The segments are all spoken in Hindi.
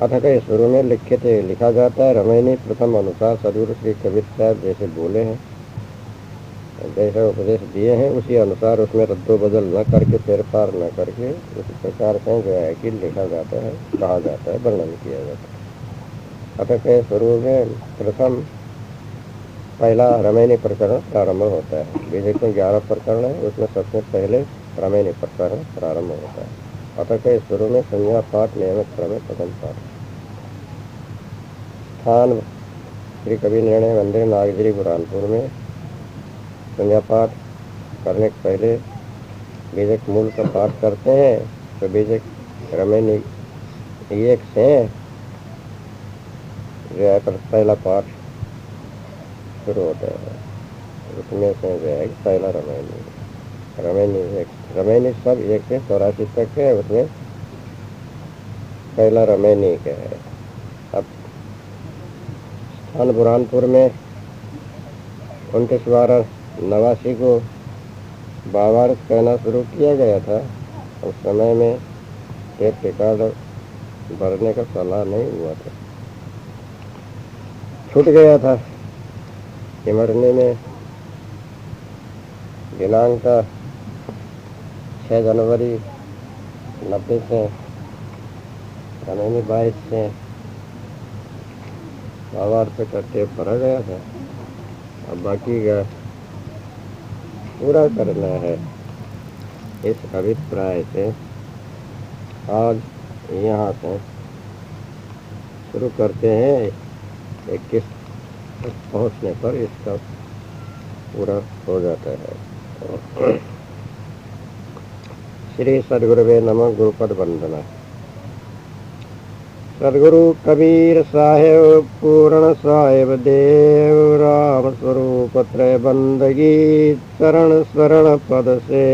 अथ कई शुरू में लिखा जाता है रमैनी प्रथम अनुसार सदगुरु श्री कबीर साहब जैसे बोले हैं, जैसा उपदेश दिए हैं उसी अनुसार उसमें रद्दो बदल न करके फेर पार न करके उसी प्रकार से जो है कि लिखा जाता है, कहा जाता है, वर्णन किया जाता है। अतः के शुरू में प्रथम पहला रमैनी प्रकरण प्रारंभ होता है। विवेक में 11 प्रकरण है, उसमें सबसे पहले रमैनी प्रकरण प्रारंभ होता है। अतः के शुरू में संज्ञा पाठ नियमित क्रम में प्रथम पाठ। स्थान श्री कबीर निर्णय मंदिर नागजरी बुरहानपुर में। संज्ञा पाठ करने के पहले बीजक मूल का पाठ करते हैं, तो बीजक रमैनी एक से जो है पहला पाठ शुरू होता है। उसमें से जो है पहला रमैनी सब 1 से 84 तक है, उसमें पहला रमैनी का है। अब स्थान बुरहानपुर में 29/12/89 को भावार्थ कहना शुरू किया गया था। उस समय में टेप रिकॉर्ड भरने का सलाह नहीं हुआ था, छूट गया था। सिमरने में दिनांक 6 जनवरी 90 से रमैनी 22 से भावार्थ का टेप भरा गया था। अब बाकी का पूरा करना है। इस अभिप्राय से आज यहाँ से शुरू करते हैं। 21 तक पहुँचने पर इसका पूरा हो जाता है। श्री सद्गुरुवे नमः। गुरुपद वंदना। सद्गुरु कबीर साहेब पूर्ण साहेब देव राम स्वरूप त्रय बंदगी चरण शरण पद से।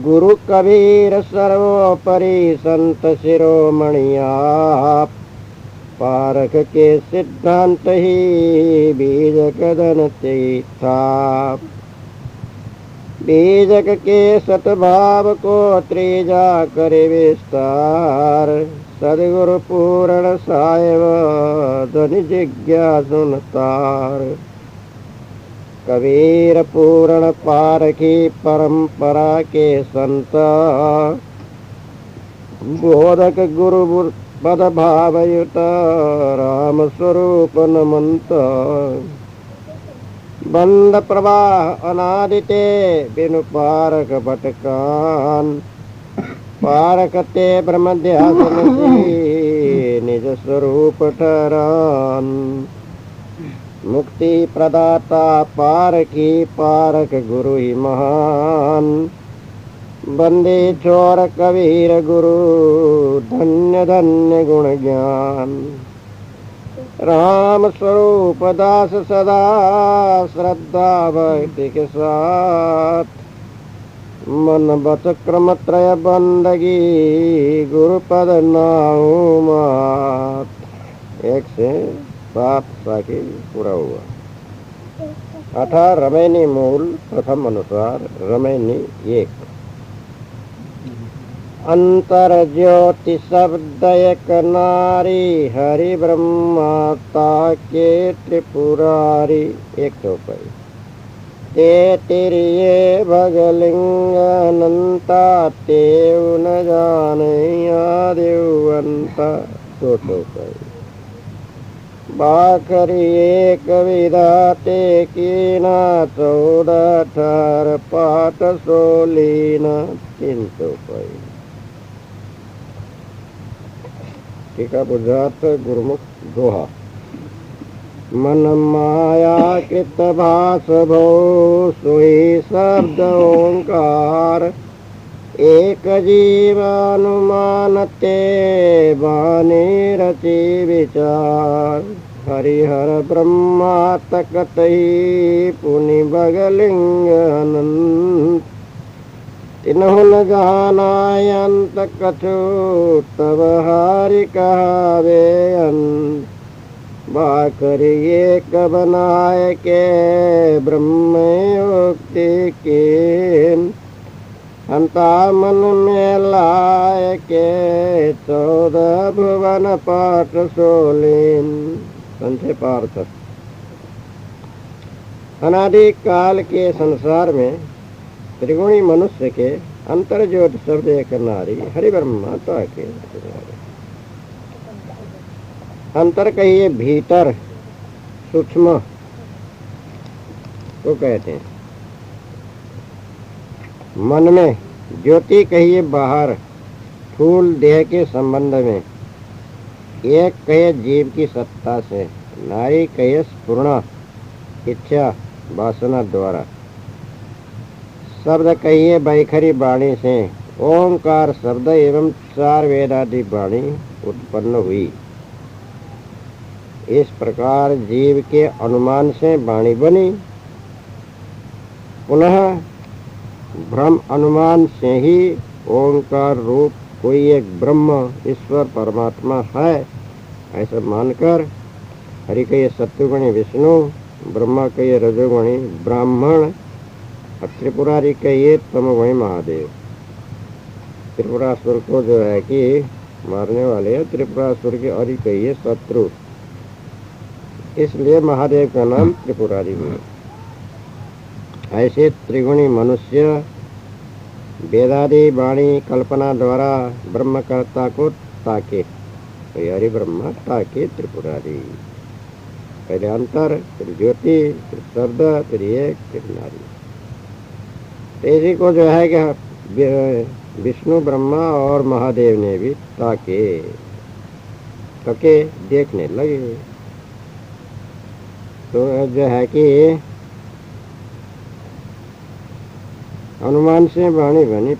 गुरु कबीर सर्वोपरि संत शिरोमणिया पारक के सिद्धांत ही बीज कदन था। बीजक के सतभाव को त्रिजा करे विस्तार। सदगुरु पूर्ण साहेब धन जिज्ञासुन तार। कबीर पूर्ण पारखी परंपरा के संत। बोधक गुरु पद भावयुत राम स्वरूप नमंत। बंद प्रवाह अनादिते बिनु पारक भटकान। पारकते ब्रह्म ध्यान निज स्वरूप ठहरान। मुक्ति प्रदाता पारकी पारक गुरु ही महान। बंदे चोर कबीर गुरु धन्य धन्य गुण ज्ञान। राम स्वरूप दास सदा श्रद्धा भक्ति के साथ। मन बच क्रम त्रय बंदगी गुरुपद नाऊ मात। 1 से 7 साखी पूरा हुआ। अथा रमैनी मूल प्रथम अनुसार रमैनी 1। अंतर ज्योति शब्द एक नारी हरि ब्रह्माता के त्रिपुरारी। 1 चौपाई। ते तिरिये भगलिंग अनंता तेव न जाने आदिवंता। 2 चौपाई। बाखरी एक विधाते कीना 14 अठार पाठ सोलीना। 3 चौपाई। टीका बुझात गुरुमुख दोहा। मन माया कृत भास भो सोई शब्द ओंकार। एक जीव अनुमानते बाने रचि विचार। हरिहर ब्रह्मा तकतहि पुनि भगलिंग अनंत। तिन्हु न जानायंत कछु तब हारि कहावे अंत। बाकरी एक बनाए के ब्रह्मयोक्ति कीन। हंता मन में लाए के 14 भुवन पाठ सोलीन। संक्षेपार्थ। अनादि काल के संसार में त्रिगुणी मनुष्य के अंतर ज्योति शब्द एक नारी हरि ब्रह्मा ताके। अंतर कहिए भीतर सूक्ष्म को कहते हैं। मन में ज्योति कहिए बाहर स्थूल देह के संबंध में। एक कहे जीव की सत्ता से, नारी कहे स्फुरणा इच्छा वासना द्वारा। शब्द कहिए बैखरी वाणी से, ओंकार शब्द एवं 4 वेदादि वाणी उत्पन्न हुई। इस प्रकार जीव के अनुमान से वाणी बनी। पुनः ब्रह्म अनुमान से ही ओंकार रूप कोई एक ब्रह्म ईश्वर परमात्मा है ऐसा मानकर हरि कहिए सत्वगुणी विष्णु, ब्रह्मा कहिए रजोगुणी ब्राह्मण, त्रिपुरारी कहिए तमोगुणी महादेव। त्रिपुरासुर को जो है कि मारने वाले हैं, त्रिपुरासुर के हरि कहिए शत्रु, इसलिए महादेव का नाम त्रिपुरारी हुआ। ऐसे त्रिगुणी मनुष्य वेदादि वाणी कल्पना द्वारा ब्रह्मकर्ता को ताके, हरि ब्रह्मा ताके त्रिपुरारी। पहले अंतर, फिर ज्योति, फिर शब्द, फिर एक, फिर नारी। इसी को जो है कि विष्णु ब्रह्मा और महादेव ने भी ताके देखने लगे। तो जो है कि अनुमान से वाणी बनी।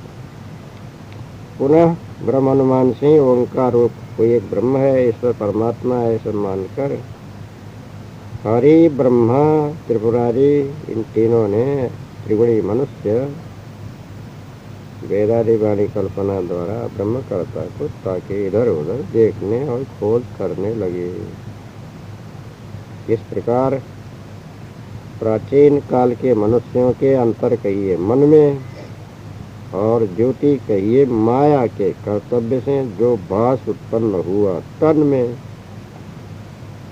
पुनः ब्रह्म अनुमान से ओंकार रूप कोई एक ब्रह्म है, ईश्वर परमात्मा है ऐसा मानकर हरि ब्रह्मा त्रिपुरारी इन तीनों ने त्रिगुणी मनुष्य वेदादि वाणी कल्पना द्वारा ब्रह्मकर्ता को ताकि इधर उधर देखने और खोज करने लगे। इस प्रकार प्राचीन काल के मनुष्यों के अंतर कहिए मन में और ज्योति कहिए माया के कर्तव्य से जो भास उत्पन्न हुआ तन में,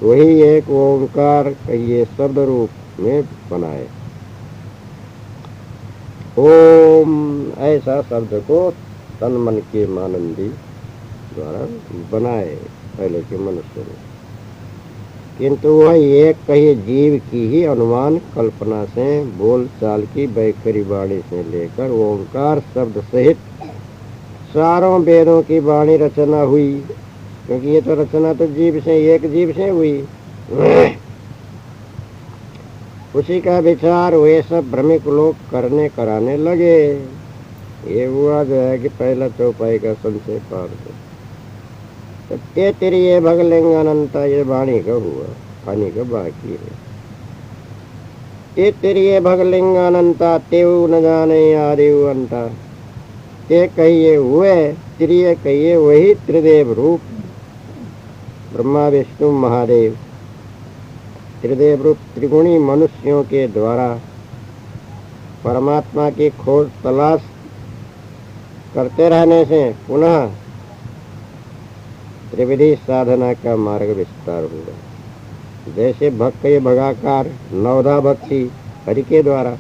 वही एक ओंकार कहिए शब्द रूप में बनाए। ओम ऐसा शब्द को तन मन के मानंदी द्वारा बनाए पहले के मनुष्य ने। किंतु वह एक कहिए जीव की ही अनुमान कल्पना से बोल चाल की बैखरी वाणी से लेकर ओंकार शब्द सहित चारों वेदों की वाणी रचना हुई। क्योंकि ये तो रचना तो जीव से, एक जीव से हुई। उसी का विचार वे सब भ्रमिक लोग करने कराने लगे। ये हुआ जो है कि पहला चौपाई का संक्षेप तो तेतरीय भगलिंग अनंत ये वाणी का हुआ, पानी का बाकी है। तेतरीय भगलिंग अनंता तेव न जाने आदिव अंता। ते कहिए हुए, त्रिय कहिए वही त्रिदेव रूप ब्रह्मा विष्णु महादेव। त्रिदेव रूप त्रिगुणी मनुष्यों के द्वारा परमात्मा की खोज तलाश करते रहने से पुनः त्रिविधि साधना का मार्ग विस्तार हुआ। जैसे भक्त भगाकार नवधा भक्ति हरि के द्वारा,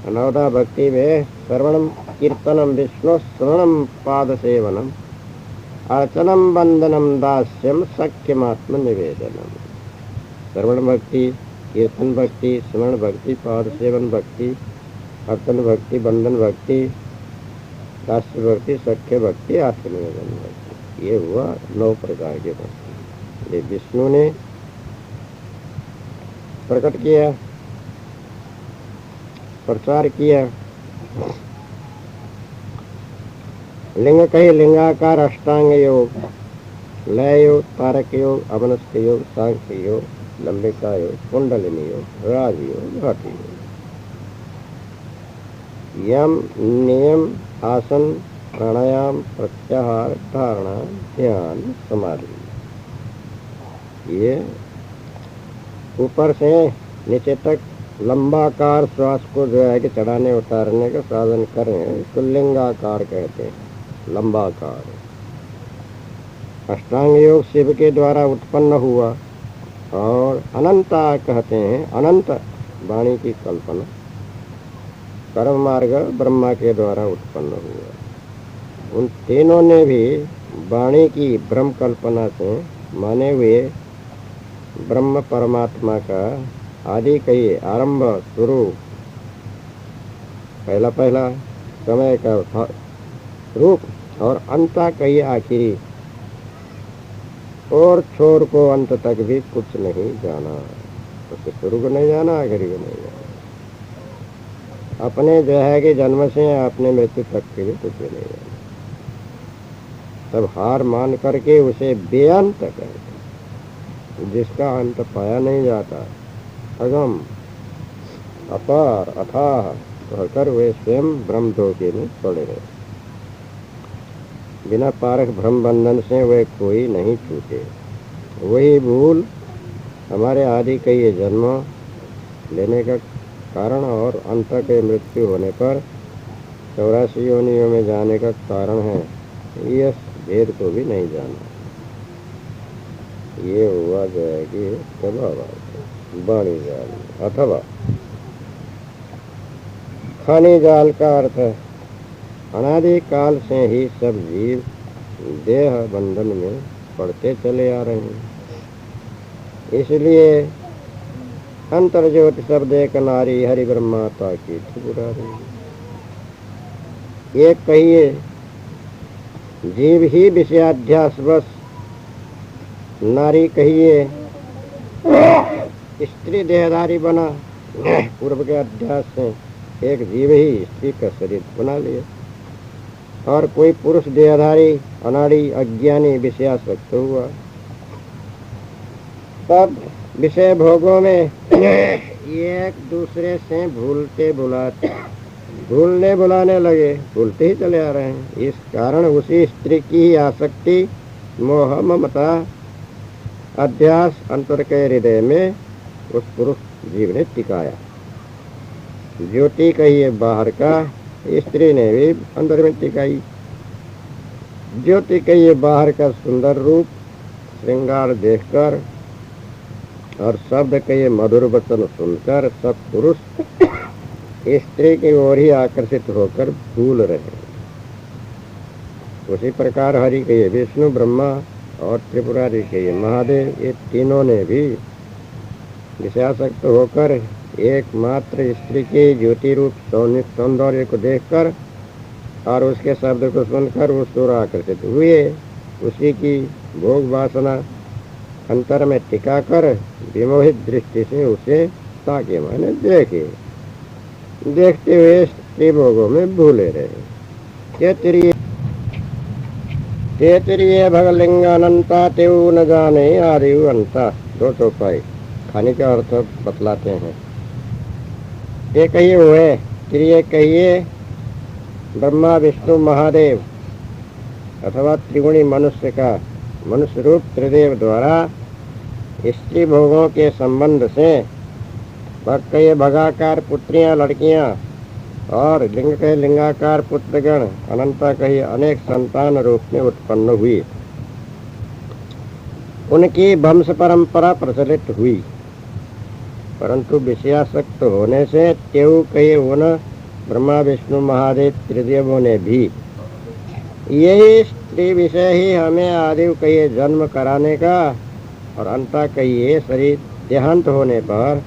नवधा भक्ति में श्रवणम कीर्तनम विष्णु स्मरणम पाद सेवनम अर्चनम बंदनम दास्यम सख्यमात्म निवेदनम। श्रवण भक्ति, कीर्तन भक्ति, स्मरण भक्ति, पाद सेवन भक्ति, अर्चन भक्ति, बंधन भक्ति, दास्य भक्ति, सख्य भक्ति, आत्मनिवेदन भक्ति। ये हुआ 9 प्रकार के भक्ति। ये विष्णु ने प्रकट किया, प्रचार किया। लिंग कहे लिंगाकार अष्टांग योग, लय योग, तारक योग, अवनस्क योग, सांख्य योग, लंबिका योग, कुंडलिनी योग, राजयोग, घाटी योग। यम नियम आसन प्राणायाम प्रत्याहार धारणा ध्यान समाधि, ये ऊपर से नीचे तक लंबाकार श्वास को जो है कि चढ़ाने उतारने का साधन करें, इसको लिंगाकार कहते हैं। लंबा काल। अष्टांग योग शिव के द्वारा उत्पन्न हुआ और अनंता कहते हैं अनंत वाणी की कल्पना। कर्म मार्ग ब्रह्मा के द्वारा उत्पन्न हुआ। उन तीनों ने भी वाणी की ब्रह्म कल्पना से माने हुए ब्रह्म परमात्मा का आदि कहिए आरंभ शुरू पहला समय का रूप और अंता कहिए आखिरी और छोर को अंत तक भी कुछ नहीं जाना। उसके शुरू को नहीं जाना, आखिरी को नहीं जाना। अपने जो है कि जन्म से अपने मृत्यु तक के भी कुछ भी नहीं जाना। सब हार मान करके उसे बेअंत कहते, जिसका अंत पाया नहीं जाता। अगम अपार अथाह कहकर वे स्वयं ब्रह्म धोखे में पड़े रहे। बिना पारक भ्रम बंधन से वे कोई नहीं छूटे। वही भूल हमारे आदि के ये जन्म लेने का कारण और अंत के मृत्यु होने पर 84 योनियों में जाने का कारण है। इस भेद को भी नहीं जाना। ये हुआ जो है कि वाणी जाल अथवा खानी जाल का अर्थ है अनादि काल से ही सब जीव देह बंधन में पड़ते चले आ रहे हैं। इसलिए अंतर्ज्योति शब्द एक नारी हरि ब्रह्माता की त्रिपुरारी। एक कहिए जीव ही विषयाध्यास बस, नारी कहिए स्त्री देहधारी बना। पूर्व के अध्यास से एक जीव ही स्त्री का शरीर बना लिया और कोई पुरुष देहधारी अनाड़ी अज्ञानी विषयासक्त हुआ। तब विषय भोगों में एक दूसरे से भूलने बुलाने लगे, भूलते ही चले आ रहे हैं। इस कारण उसी स्त्री की ही आसक्ति मोह ममता अध्यास अंतर के हृदय में उस पुरुष जीव ने टिकाया। ज्योति कहिए बाहर का, स्त्री ने भी अंदर में टिकाई। ज्योति कहिए बाहर का सुंदर रूप श्रृंगार देखकर और शब्द कहिए मधुर वचन सुनकर सब पुरुष स्त्री की ओर ही आकर्षित होकर भूल रहे। उसी प्रकार हरि कहिए विष्णु ब्रह्मा और त्रिपुरारी कहिए महादेव, ये तीनों ने भी विषयासक्त होकर एकमात्र स्त्री के ज्योति रूप सौंदर्य को देखकर और उसके शब्द को सुनकर उस ओर आकर्षित हुए। उसी की भोग वासना अंतर में टिकाकर विमोहित दृष्टि से उसे ताके माने देखे, देखते हुए स्त्री भोगों में भूले रहे। तेतरीय भगलिंग अनंता तेऊ न जाने आदि अंता। दो चौपाई खाने का अर्थ बतलाते हैं। ये कहिए हुए, त्रिय कहिए ब्रह्मा विष्णु महादेव अथवा त्रिगुणी मनुष्य का मनुष्य रूप त्रिदेव द्वारा स्त्री भोगों के संबंध से भग कहिए भगाकार पुत्रियां लड़कियां और लिंग कहे लिंगाकार पुत्रगण अनंता कहिए अनेक संतान रूप में उत्पन्न हुई। उनकी वंश परंपरा प्रचलित हुई, परंतु विषयासक्त होने से तेऊ कहिए उन ब्रह्मा विष्णु महादेव त्रिदेवों ने भी यही स्त्री विषय ही हमें आदि कहिए जन्म कराने का और अंता कहिए शरीर देहांत होने पर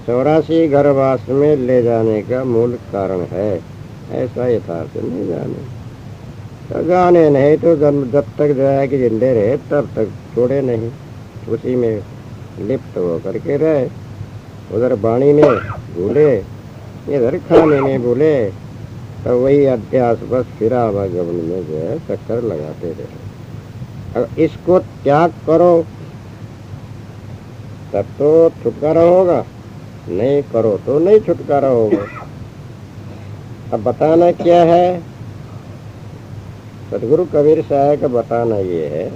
84 गर्भवास में ले जाने का मूल कारण है। ऐसा यथार्थ नहीं जाने। तो जाने नहीं तो जब तक जो है कि जिंदे रहे तब तक छोड़े नहीं, उसी में लिप्त होकर के रहे। उधर वाणी में भूले, इधर खाने में भूले, तो वही अध्यास बस फिरा आवागमन में जो है चक्कर लगाते रहे। अब इसको त्याग करो तब तो छुटकारा होगा, नहीं करो तो नहीं छुटकारा होगा। अब बताना क्या है? सदगुरु कबीर साहब का बताना ये है,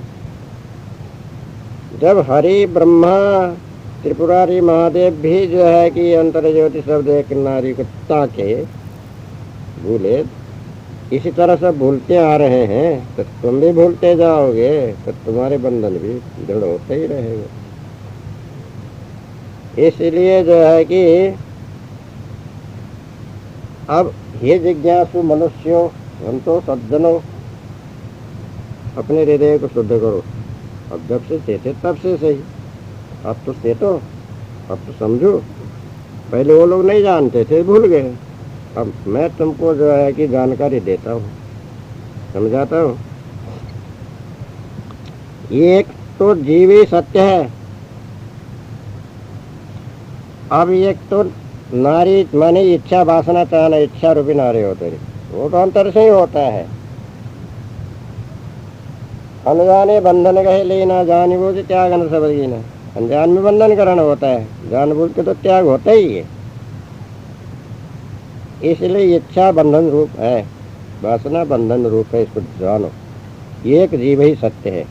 जब हरि ब्रह्मा त्रिपुरारी महादेव भी जो है कि अंतर ज्योति शब्द एक नारी को ताके भूले, इसी तरह से भूलते आ रहे हैं तो तुम भी भूलते जाओगे, तो तुम्हारे बंधन भी दृढ़ होते ही रहेगा। इसलिए जो है कि अब हे जिज्ञासु मनुष्यों, संतो सज्जनों, अपने हृदय को शुद्ध करो। अब जब से चेते तब से सही, अब तो चेतो, अब तो समझो। पहले वो लोग नहीं जानते थे, भूल गए। अब मैं तुमको जो है कि जानकारी देता हूँ, समझाता हूँ। ये एक तो जीव ही सत्य है। अब एक तो नारी माने इच्छा वासना चाहना, इच्छा रूपी नारी होते रही, वो तो अंतर से ही होता है। अनजाने बंधन कहे लेना, जान बूझ त्याग न सब कीना। अनजान में बंधन करना होता है, जानबूझ के तो त्याग होता ही है। इसलिए इच्छा बंधन रूप है, वासना बंधन रूप है, इसको जानो। एक जीव ही सत्य है।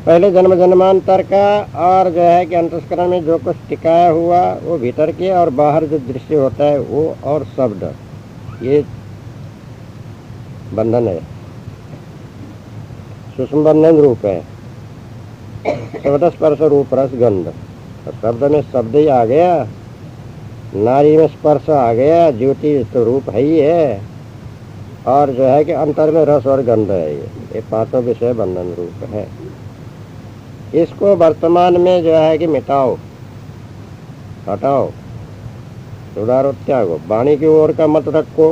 पहले जन्म जन्मांतर का और जो है कि अंतस्करण में जो कुछ टिकाया हुआ वो भीतर के, और बाहर जो दृश्य होता है वो, और शब्द, ये बंधन है, सूक्ष्म बंधन रूप है। शब्द स्पर्श रूप रस गंध, शब्द में शब्द ही आ गया, नारी में स्पर्श आ गया, ज्योति तो रूप है ही है, और जो है कि अंतर में रस और गंध है। ये पांचों विषय बंधन रूप है। इसको वर्तमान में जो है कि मिटाओ, हटाओ, सुधारो, त्यागो। वाणी की ओर का मत रखो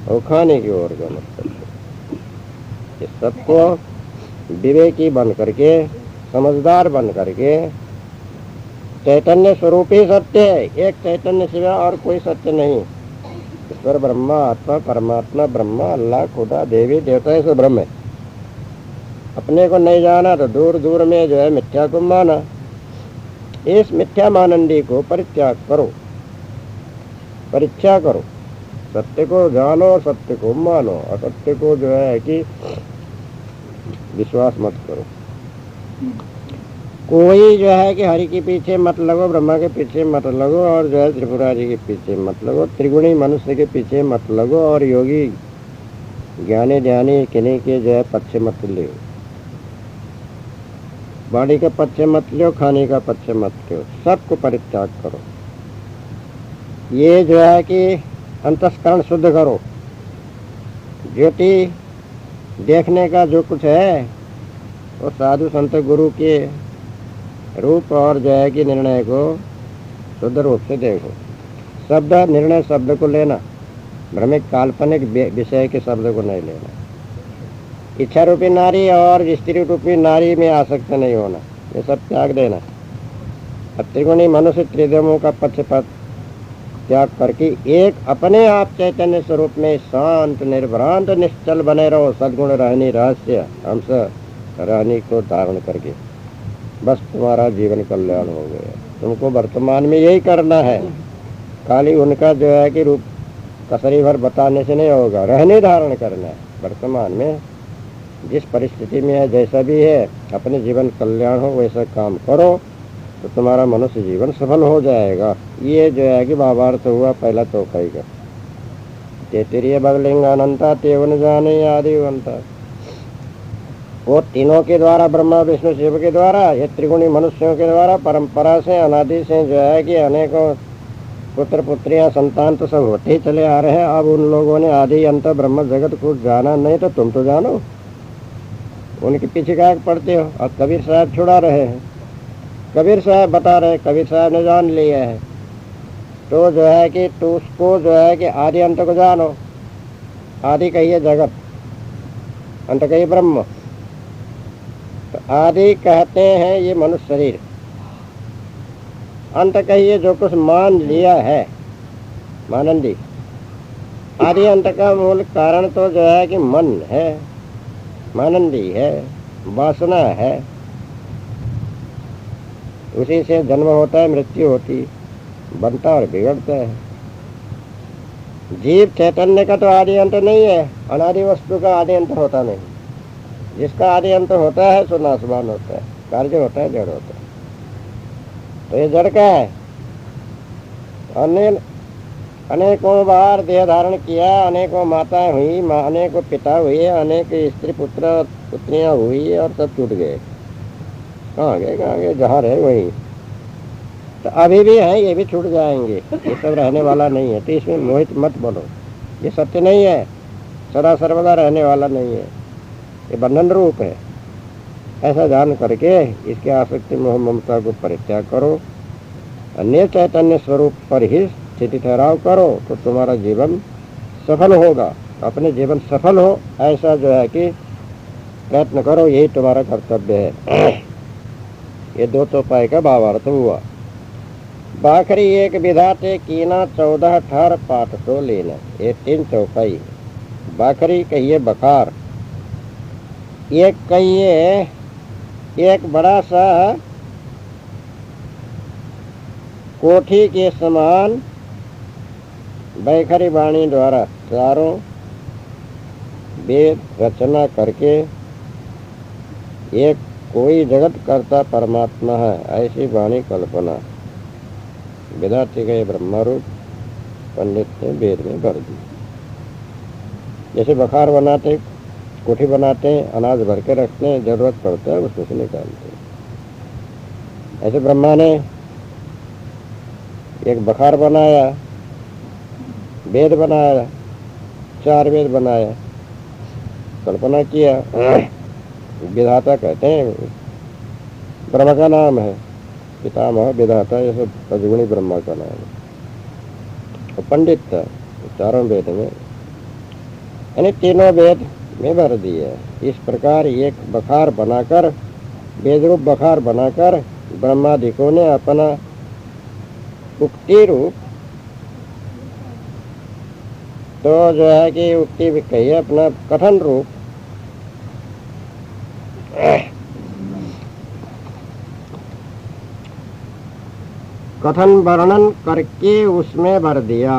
और खाने की ओर का मत रखो। इस सबको विवेकी बन करके, समझदार बन करके, चैतन्य स्वरूप ही सत्य है। एक चैतन्य सिवा और कोई सत्य नहीं। ईश्वर ब्रह्मा, आत्मा, परमात्मा, ब्रह्मा, अल्लाह, खुदा, देवी देवता, ये सब ब्रह्म है। अपने को नहीं जाना तो दूर दूर में जो है मिथ्या को माना। इस मिथ्या मानंदी को परित्याग करो, परीक्षा करो। सत्य को जानो, सत्य को मानो, असत्य को जो है कि विश्वास मत करो। कोई जो है कि हरि के पीछे मत लगो, ब्रह्मा के पीछे मत लगो, और जो है त्रिपुरारी के पीछे मत लगो, त्रिगुणी मनुष्य के पीछे मत लगो, और योगी ज्ञानी ध्यानी किन्हीं के जो है पक्ष मत लो। वाणी का पक्ष मत लो, खाने का पक्ष मत लो, सबको परित्याग करो। ये जो है कि अंतस्करण शुद्ध करो। ज्योति देखने का जो कुछ है वो साधु संत गुरु के रूप और जो है कि निर्णय को शुद्ध रूप से देखो। शब्द निर्णय शब्द को लेना, भ्रमिक काल्पनिक विषय के शब्द को नहीं लेना। इच्छा रूपी नारी और स्त्री रूपी नारी में आसक्त नहीं होना, ये सब त्याग देना। त्रिगुणी मनुष्य त्रिदेवों का पक्षपात त्याग करके एक अपने आप चैतन्य स्वरूप में शांत निर्भ्रांत निश्चल बने रहो। सद्गुण रहनी रहस्य हंस रहनी को धारण करके, बस तुम्हारा जीवन कल्याण हो गया। तुमको वर्तमान में यही करना है। खाली उनका जो है कि रूप कसरी भर बताने से नहीं होगा, रहने धारण करना है। वर्तमान में जिस परिस्थिति में है, जैसा भी है, अपने जीवन कल्याण हो वैसा काम करो तो तुम्हारा मनुष्य जीवन सफल हो जाएगा। ये जो है कि भावार्थ हुआ पहला चौपाई का। तेतरीय बगलिंग अनंता तेवन जाने आदिवंता। वो तीनों के द्वारा, ब्रह्मा विष्णु शिव के द्वारा, ये त्रिगुणी मनुष्यों के द्वारा परंपरा से अनादि से जो है कि अनेकों पुत्र पुत्रियां संतान तो सब होते ही चले आ रहे हैं। अब उन लोगों ने आदि अंत ब्रह्म जगत को जाना नहीं, तो तुम तो जानो, उनके पीछे क्या पढ़ते हो। और कबीर साहब छुड़ा रहे हैं, कबीर साहब बता रहे, कबीर साहब ने जान लिया है। तो जो है कि तो उसको जो है कि आदि अंत को जानो। आदि कहिए जगत, अंत कहिए ब्रह्म। तो आदि कहते हैं ये मनुष्य शरीर, अंत कहिए जो कुछ मान लिया है मानंदी। आदि अंत का मूल कारण तो जो है कि मन है, मानंदी है, वासना है। उसी से जन्म होता है, मृत्यु होती, बनता और बिगड़ता है। जीव चैतन्य का तो आदि अंत नहीं है, अनादि वस्तु का आदि अंत होता नहीं। जिसका आदि अंत होता है सो नाशवान होता है, कार्य होता है, जड़ होता है। तो ये जड़ का है। अन्य अनेकों बार देह धारण किया, अनेकों माताएं हुई, अनेकों पिता हुए, अनेक स्त्री पुत्र पुत्रियां हुई और सब छूट गए। कहाँ गए, कहाँ गए, जहाँ रहे वहीं। तो अभी भी है, ये भी छूट जाएंगे, ये सब रहने वाला नहीं है। तो इसमें मोहित मत बनो, ये सत्य नहीं है, सदा सर्वदा रहने वाला नहीं है, ये बंधन रूप है। ऐसा जान करके इसके आसक्ति मोह ममता को परित्याग करो, अन्य चैतन्य स्वरूप पर ही स्थिति ठहराव करो, तो तुम्हारा जीवन सफल होगा। अपने जीवन सफल हो ऐसा जो है कि प्रयत्न करो, यही तुम्हारा कर्तव्य है। ये दो चौपाई का भावार्थ हुआ। बाखरी एक विधाते कीना 14 ठहर पाठ तो लेना, ये 3 चौपाई। बाखरी कहिए बखार, एक कहिए एक बड़ा सा कोठी के समान बैखरी वाणी द्वारा चारों वेद रचना करके एक कोई जगत करता परमात्मा है, ऐसी वाणी कल्पना। विधाते का ब्रह्मा रूप पंडित ने वेद में भर दी। जैसे बखार बनाते, कोठी बनाते हैं, अनाज भर के रखते हैं, जरूरत पड़ता है उसमें से निकालते हैं। ऐसे ब्रह्मा ने एक बखार बनाया, वेद बनाया, 4 वेद बनाया, कल्पना किया। विधाता कहते हैं, ब्रह्म का नाम है, पितामह विधाता, ये सब सद्गुणी ब्रह्मा का नाम है। और पंडित था, चारों वेद में, यानी तीनों वेद में भर दिया। इस प्रकार एक बखार बनाकर, वेद रूप बखार बनाकर ब्रह्मादिकों ने अपना उक्ति रूप, तो जो है कि उक्ति भी कही है, अपना कथन रूप कथन वर्णन करके उसमें भर दिया।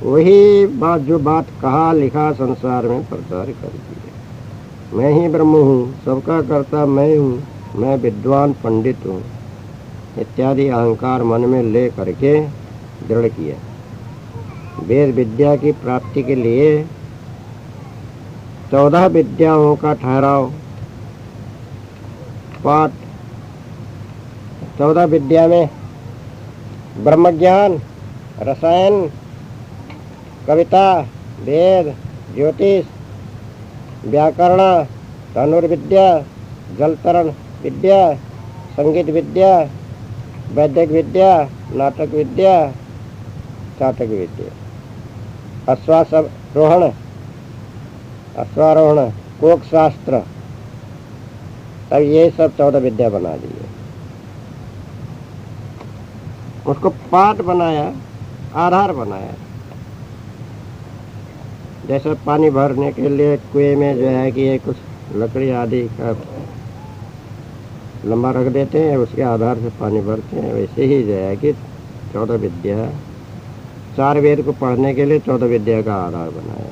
वही बात, जो बात कहा लिखा, संसार में प्रचार कर दिया। मैं ही ब्रह्म हूँ, सबका कर्ता मैं हूँ, मैं विद्वान पंडित हूँ, इत्यादि अहंकार मन में ले करके दृढ़ किया। वेद विद्या की प्राप्ति के लिए 14 विद्याओं का ठहराव पाठ। 14 विद्या में ब्रह्म ज्ञान, रसायन, कविता, वेद, ज्योतिष, व्याकरण, धनुर्विद्या, जलतरण विद्या, संगीत विद्या, वैदिक विद्या, नाटक विद्या, चाटक विद्या, अश्वारोहण, कोक शास्त्र, तब ये सब 14 विद्या बना दिए। उसको पाठ बनाया, आधार बनाया। जैसे पानी भरने के लिए कुएं में जो है कि कुछ लकड़ी आदि का लंबा रख देते हैं, उसके आधार से पानी भरते हैं, वैसे ही जो है कि 14 विद्या, 4 वेद को पढ़ने के लिए 14 विद्या का आधार बनाया।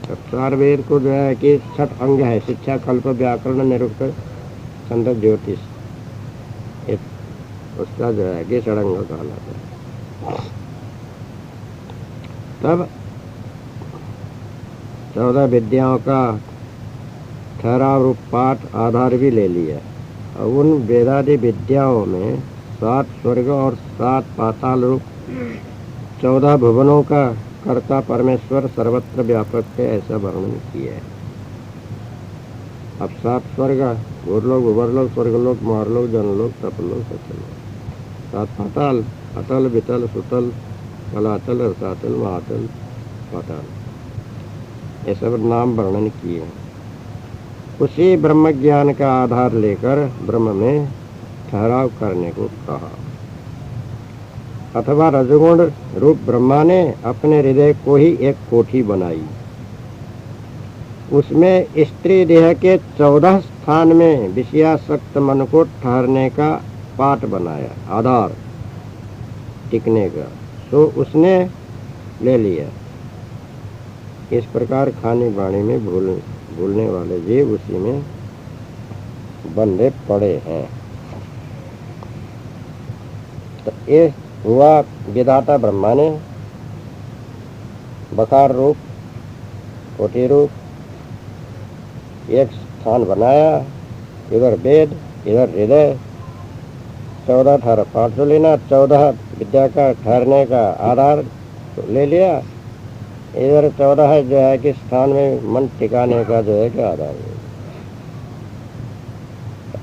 तो 4 वेद को जो है कि 6 अंग है, शिक्षा, कल्प, व्याकरण, निरुक्त, छंद, ज्योतिष, उसका जो है कि षडंग कहलाता है। तब 14 विद्याओं का ठहराव रूप पाठ आधार भी ले लिया। और उन वेदादि विद्याओं में 7 स्वर्ग और 7 पाताल रूप 14 भुवनों का कर्ता परमेश्वर सर्वत्र व्यापक है, ऐसा वर्णन किया है। अब 7 स्वर्ग, भूरलोक, भुवरलोक, स्वर्गलोक, महरलोक, जनलोक, तपलोक, सत्यलोक। 7 पाताल, अतल, वितल, सुतल, कलातल, रसातल, महातल, पाताल, ये सब नाम वर्णन किए हैं। उसी ब्रह्म ज्ञान का आधार लेकर ब्रह्म में ठहराव करने को कहा। अथवा रजगुण रूप ब्रह्मा ने अपने हृदय को ही एक कोठी बनाई, उसमें स्त्री देह के 14 स्थान में विषयासक्त मन को ठहरने का पाठ बनाया, आधार टिकने का, तो उसने ले लिया। इस प्रकार खानी बाणी में भूलने वाले जीव उसी में बंधे पड़े हैं। तो ये हुआ विधाता ब्रह्मा ने बकार रूप कोटि रूप एक स्थान बनाया, इधर वेद इधर हृदय, 14 18 पाठ तो लेना, 14 विद्या का ठहरने का आधार तो ले लिया, इधर 14 है जो है कि स्थान में मन टिकाने का जो है कि आधार है।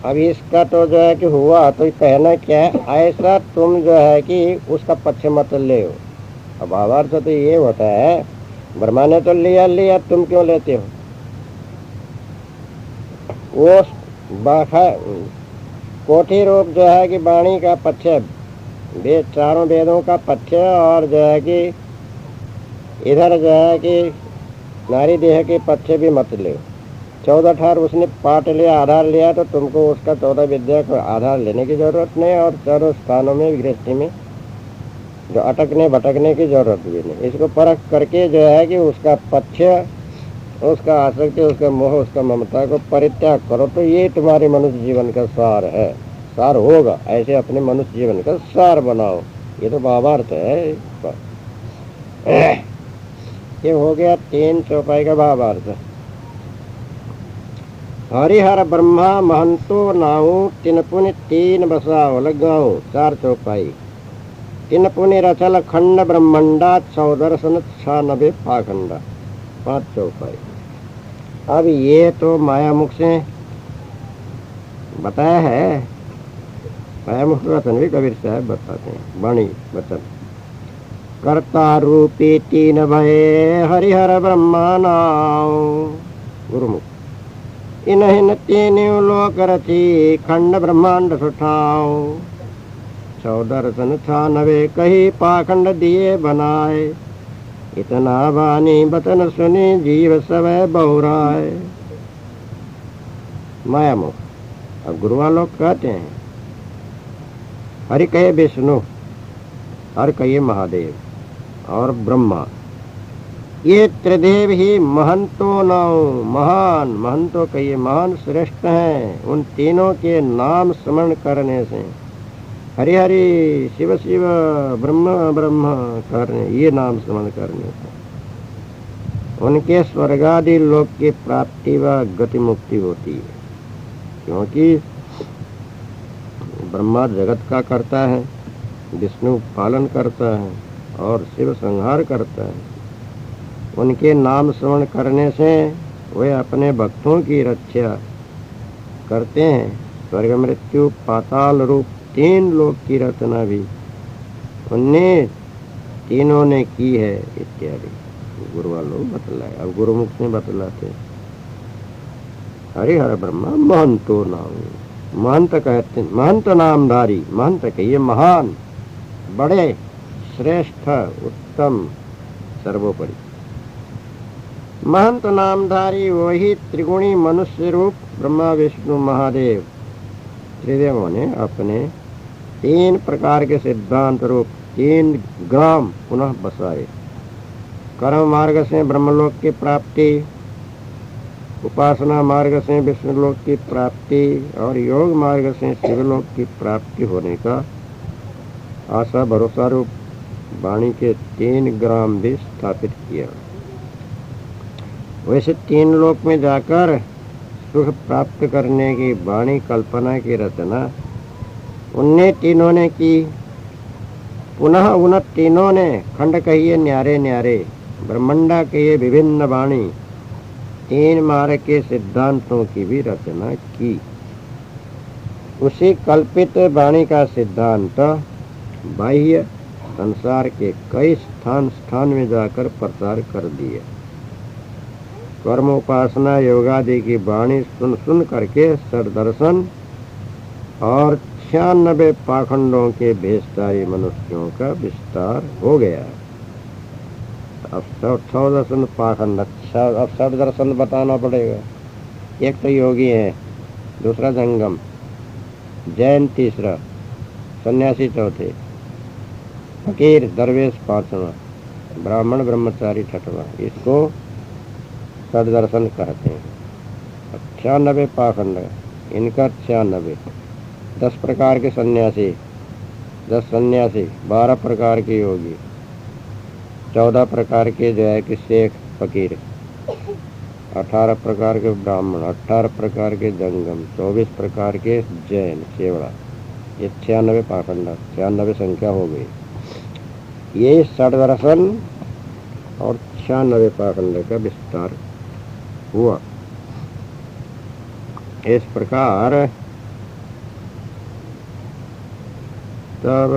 अब इसका तो जो है कि हुआ तो कहना क्या है, ऐसा तुम जो है कि उसका पक्ष मत ले हो। अब भावार्थ तो ये होता है, ब्रह्मा ने तो लिया तुम क्यों लेते हो। वो कोटि रूप जो है कि वाणी का पक्ष, वेद चारों वेदों का पक्ष, और जो है कि इधर जो है कि नारी देह के पक्ष भी मत ले। 14 18 उसने पाठ लिया, आधार लिया, तो तुमको उसका 14 विद्या को आधार लेने की जरूरत नहीं, और चारों स्थानों में गृहस्थी में जो अटकने भटकने की जरूरत भी नहीं। इसको परख करके जो है कि उसका पक्ष, उसका आसक्ति, उसका मोह, उसका ममता को परित्याग करो, तो ये तुम्हारे मनुष्य जीवन का सार है, सार होगा। ऐसे अपने मनुष्य जीवन का सार बनाओ। ये तो भावार्थ है। ये हो गया 3 चौपाई का भावार्थ। हरिहर ब्रह्मा महंतो नाऊ तिन पुनि 3 बसाओ लगाओ। 4 चौपाई। तिन पुनि रचल खंड ब्रह्मंडा 14 96 पाखंडा। 5 चौपाई। अब ये तो माया मुख से बताया है, माया मुख का वचन भी कबीर साहब बताते हैं। वाणी वचन कर्ता रूपी 3 भये हरिहर ब्रह्मा नाओ। गुरुमुख इन्हें 3 लोक रची खंड ब्रह्मांड सुठाओ। 14 96 कही पाखंड दिए बनाए। इतना वाणी बतन सुनी जीव सवै बहुराय। माया मुख। अब गुरुआ लोग कहते हैं, हरि कहे विष्णु, हर कहिए महादेव और ब्रह्मा, ये त्रिदेव ही महंतो नाओ। महान, महंतो कहिए महान श्रेष्ठ हैं। उन तीनों के नाम स्मरण करने से, हरि हरि शिव शिव ब्रह्म ब्रह्म करने, ये नाम स्मरण करने से उनके स्वर्गादि लोक की प्राप्ति व गति मुक्ति होती है। क्योंकि ब्रह्मा जगत का करता है, विष्णु पालन करता है और शिव संहार करता है। उनके नाम स्मरण करने से वे अपने भक्तों की रक्षा करते हैं। स्वर्ग मृत्यु पाताल रूप 3 लोक की रचना भी उनने तीनों ने की है इत्यादि गुरुआ लोग बतलाए। अब गुरुमुख से बतलाते, हरिहर ब्रह्मा महंतो नाम। महंत कहते, महंत नामधारी, महंत कहिए महान, बड़े, श्रेष्ठ, उत्तम, सर्वोपरि। महंत नामधारी वही त्रिगुणी मनुष्य रूप ब्रह्मा विष्णु महादेव त्रिदेवों ने अपने 3 प्रकार के सिद्धांत रूप 3 ग्राम पुनः बसाए। कर्म मार्ग से ब्रह्मलोक की प्राप्ति, उपासना मार्ग से विष्णुलोक की प्राप्ति और योग मार्ग से शिवलोक की प्राप्ति होने का आशा भरोसा रूप वाणी के 3 ग्राम भी स्थापित किया। वैसे 3 लोक में जाकर सुख प्राप्त करने की वाणी कल्पना की रचना उनने तीनों ने की। पुनः उन तीनों ने खंड कहिए न्यारे न्यारे, ब्रह्मंडा कहिए विभिन्न वाणी, 3 मार्ग के सिद्धांतों की भी रचना की। उसी कल्पित वाणी का सिद्धांत बाह्य संसार के कई स्थान में जाकर प्रचार कर दिए। कर्म उपासना योगादि की वाणी सुन करके सदर्शन और 96 पाखंडों के भेषधारी मनुष्यों का विस्तार हो गया। अब 14 पाखंड, अब 7 दर्शन बताना पड़ेगा। एक तो योगी है, दूसरा जंगम, जैन तीसरा, सन्यासी चौथे, फकीर दरवेश 5वां, ब्राह्मण ब्रह्मचारी 6वां। इसको सददर्शन कहते हैं। 96 पाखंड, इनका 96, 10 प्रकार के सन्यासी, 10 सन्यासी, 12 प्रकार के योगी, 14 प्रकार के जो है कि शेख फकीर, 18 प्रकार के ब्राह्मण, 18 प्रकार के जंगम, 24 प्रकार के जैन सेवड़ा, ये 96 पाखंड, 96 संख्या हो गई। ये षड्दर्शन और 96 पाखंड का विस्तार हुआ। इस प्रकार तब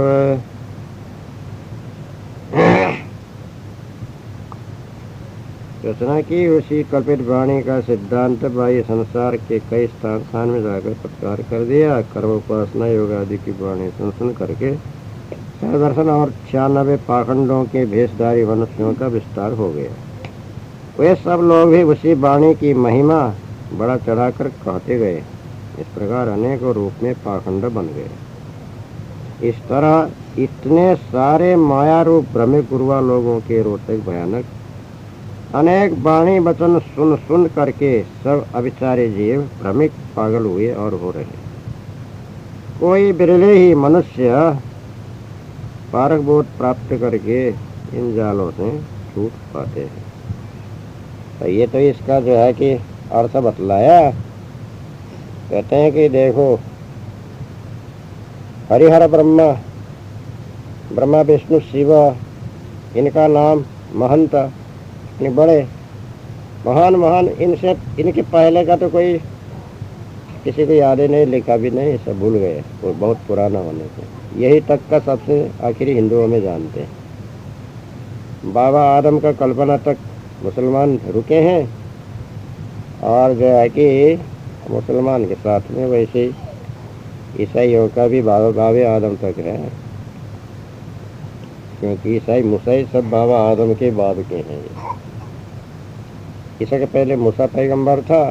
रचना की उसी कल्पित वाणी का सिद्धांत बाह्य संसार के कई स्थान में जाकर प्रचार कर दिया। कर्म उपासना योग आदि की वाणी सुन करके दर्शन और 96 पाखंडों के भेषधारी मनुष्यों का विस्तार हो गया। वे सब लोग भी उसी वाणी की महिमा बड़ा चढ़ाकर कहते गए। इस प्रकार अनेकों रूप में पाखंड बन गए। इस तरह इतने सारे माया रूप भ्रमिक गुरुआ लोगों के रोचक भयानक अनेक वाणी वचन सुन सुन करके सब अविचारे जीव भ्रमिक पागल हुए और हो रहे। कोई बिरले ही मनुष्य पारक बोध प्राप्त करके इन जालों से छूट पाते हैं। तो ये तो इसका जो है कि अर्थ बतलाया। कहते हैं कि देखो, हरिहर ब्रह्मा, ब्रह्मा विष्णु शिव, इनका नाम महंत, इतने बड़े महान महान, इनसे इनके पहले का तो कोई किसी को याद ही नहीं, लिखा भी नहीं, सब भूल गए, वो बहुत पुराना होने से। यही तक का सबसे आखिरी हिंदुओं में जानते हैं। बाबा आदम का कल्पना तक मुसलमान रुके हैं, और जो है कि मुसलमान के साथ में वैसे ईसाइयों का भी बाबा आदम तक है, क्योंकि ईसाई मूसाई सब बाबा आदम के बाद के हैं। ईसा के पहले मूसा पैगंबर था,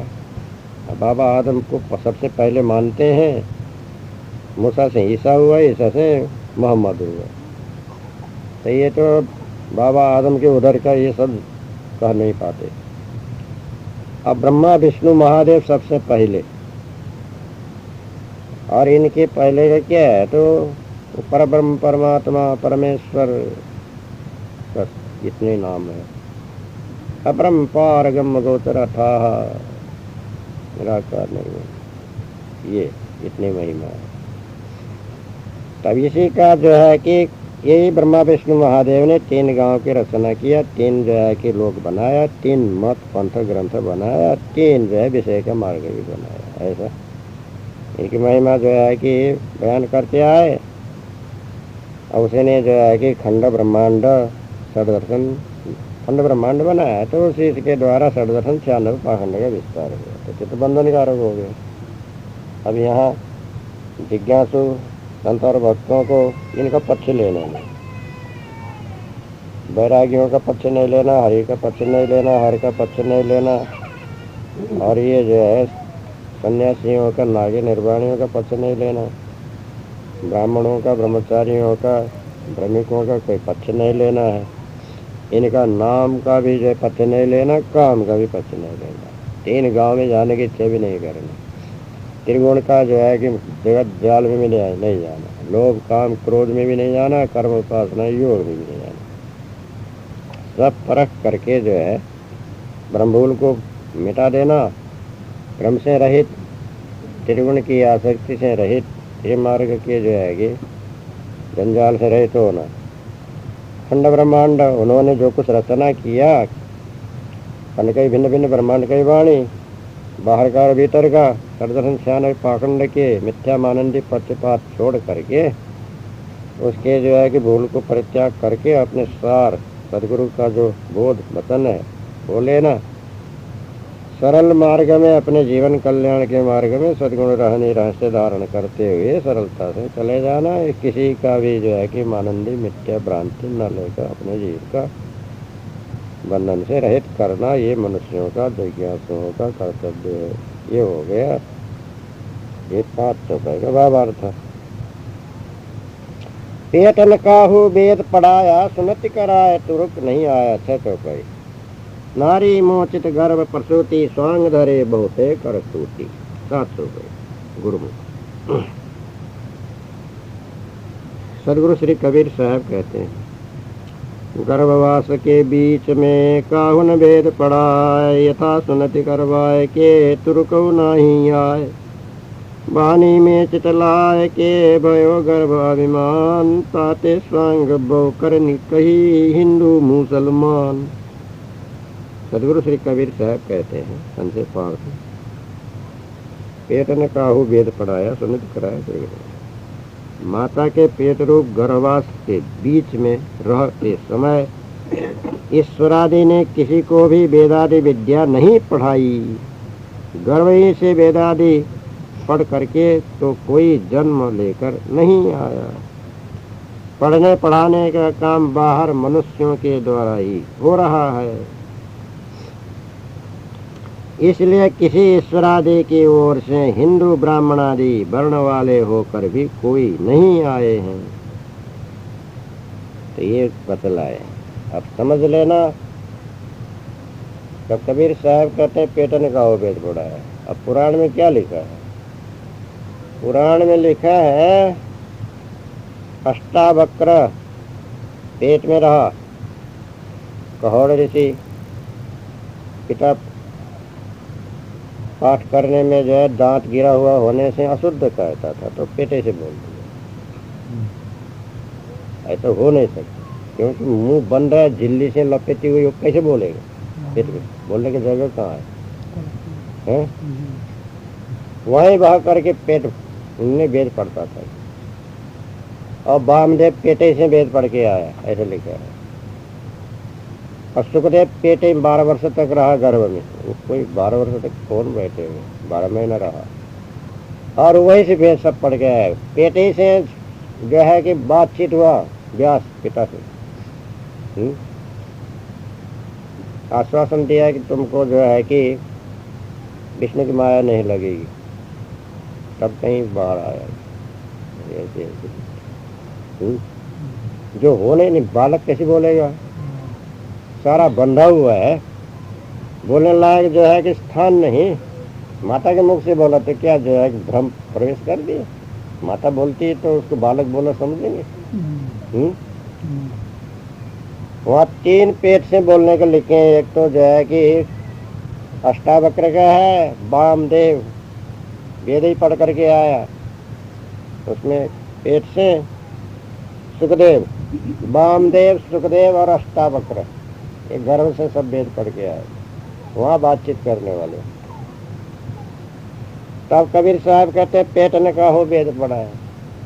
बाबा आदम को सबसे पहले मानते हैं। मूसा से ईसा हुआ, ईसा से मोहम्मद हुआ। तो ये तो बाबा आदम के उधर का ये सब कह नहीं पाते। अब ब्रह्मा विष्णु महादेव सबसे पहले, और इनके पहले का क्या है, तो परब्रह्म परमात्मा परमेश्वर, बस इतने नाम है। अपरंपार गम गोचर अथाह, निराकार नहीं है, ये इतनी महिमा है। तब इसी का जो है कि यही ब्रह्मा विष्णु महादेव ने 3 गांव की रचना किया, 3 जो है कि लोग बनाया, 3 मत पंथ ग्रंथ बनाया, 3 जो है विषय का मार्ग भी बनाया। ऐसा इनकी महिमा जो है कि बयान करते आए। और उसी ने जो है कि खंड ब्रह्मांड षड्दर्शन, खंड ब्रह्मांड बनाया, तो उसी के द्वारा षड्दर्शन 96 पाखंड का विस्तार हुआ, तो चित्तबंधन कारक हो गया। अब यहाँ जिज्ञासु संत और भक्तों को इनका पक्ष लेना नहीं, वैरागियों का पक्ष नहीं लेना, हरि का पक्ष नहीं लेना, हर का पक्ष नहीं लेना, और ये जो है सन्यासियों का, नागे निर्वाणियों का पक्ष नहीं लेना, ब्राह्मणों का, ब्रह्मचारियों का, भ्रमिकों का कोई पक्ष नहीं लेना है। इनका नाम का भी जो है पक्ष नहीं लेना, काम का भी पक्ष नहीं लेना। 3 गांव में जाने की इच्छा भी नहीं करनी। त्रिगुण का जो है कि जगत जाल में भी नहीं जाना, लोभ काम क्रोध में भी नहीं जाना, कर्म उपासना योग में भी नहीं जाना। सब परख करके जो है ब्रह्मभूल को मिटा देना, क्रम से रहित, त्रिगुण की आसक्ति से रहित, ये मार्ग के जो है कि जंजाल से रहित होना। खंड ब्रह्मांड उन्होंने जो कुछ रचना किया, खंड कई भिन्न भिन्न ब्रह्मांड कई वाणी, बाहर का और भीतर का षड्दर्शन 96 पाखंड के मिथ्या मानंदी पक्षपात छोड़ करके, उसके जो है कि भूल को परित्याग करके अपने सार सदगुरु का जो बोध वचन है वो लेना। सरल मार्ग में, अपने जीवन कल्याण के मार्ग में सदगुण रहने रहस्य धारण करते हुए सरलता से चले जाना। किसी का भी जो है कि मानंदी मिथ्या भ्रांति न लेकर अपने जीव का बंधन से रहित करना, ये मनुष्यों का, जिज्ञासुओं का कर्तव्य है। ये हो गया ये 5 चौपाई का भावार्थ। पेटन काहू वेद पढ़ाया, सुनति कराए तुरुक नहीं आया। 6 चौपाई। नारी मोचित गर्भ प्रसूति, स्वांग धरे बहुते करतूति। 7 चौपाई गुरुमुख। सदगुरु श्री कबीर साहब कहते हैं, गर्भवास के बीच में काहुन वेद पढ़ाए, यथा सुनति करवाए के तुरकौ नाही आए। वाणी में चितलाए के भयो गर्भ अभिमान, ताते स्वांग बहु करनी कही हिंदू मुसलमान। सदगुरु श्री कबीर साहब कहते हैं, संजय पाठ, पेट ने काहू वेद पढ़ाया, सुनित कराया। माता के पेट रूप गर्भवास के बीच में रहते समय ईश्वरादि ने किसी को भी वेदादि विद्या नहीं पढ़ाई। गर्भ ही से वेदादि पढ़ करके तो कोई जन्म लेकर नहीं आया। पढ़ने पढ़ाने का काम बाहर मनुष्यों के द्वारा ही हो रहा है। इसलिए किसी ईश्वरादि की ओर से हिंदू ब्राह्मण आदि वर्ण वाले होकर भी कोई नहीं आए हैं। तो ये बतलाए, अब समझ लेना। तो कबीर साहब कहते हैं पेटन का हो वेद पढ़ा है। अब पुराण में क्या लिखा है? पुराण में लिखा है अष्टावक्र पेट में रहा, कहोड़ ऋषि पिता पाठ करने में जो है दांत गिरा हुआ होने से अशुद्ध कहता था, तो पेटे से बोल दिया। ऐसा हो नहीं सकता, क्योंकि मुंह बन रहा है झिल्ली से लपेटी हुई, वो कैसे बोलेगा? पेट में बोलने की जगह कहाँ है? वहीं बहा करके पेट उनने वेद पढ़ता था। और वामदेव पेटे से वेद पढ़ के आया, ऐसे लिखा है। और सुखदेव पेटे 12 वर्ष तक रहा गर्भ में। कोई 12 वर्ष तक कौन बैठे हुए? 12 महीना रहा और वही से वेद सब पढ़ के आया। पेटे से जो है कि बातचीत हुआ व्यास पिता से, आश्वासन दिया कि तुमको जो है कि विष्णु की माया नहीं लगेगी। तब कहीं बाहर आया ऐसे जो होने नहीं, बालक कैसे बोलेगा? सारा बंधा हुआ है, बोलने लायक जो है कि स्थान नहीं। माता के मुख से बोला तो क्या जो है भ्रम प्रवेश कर दिए। माता बोलती है तो उसको बालक बोला समझेंगे? वहाँ 3 पेट से बोलने को लिखे हैं। एक तो जो है कि अष्टावक्र का है, वामदेव वेद ही पढ़ करके आया, उसमें पेट से सुखदेव, वामदेव, सुखदेव और अष्टावक्र, एक गर्भ से सब वेद पढ़ के आए, वहाँ बातचीत करने वाले। तब कबीर साहब कहते हैं पेट ने कहा हो वेद पढ़ा है।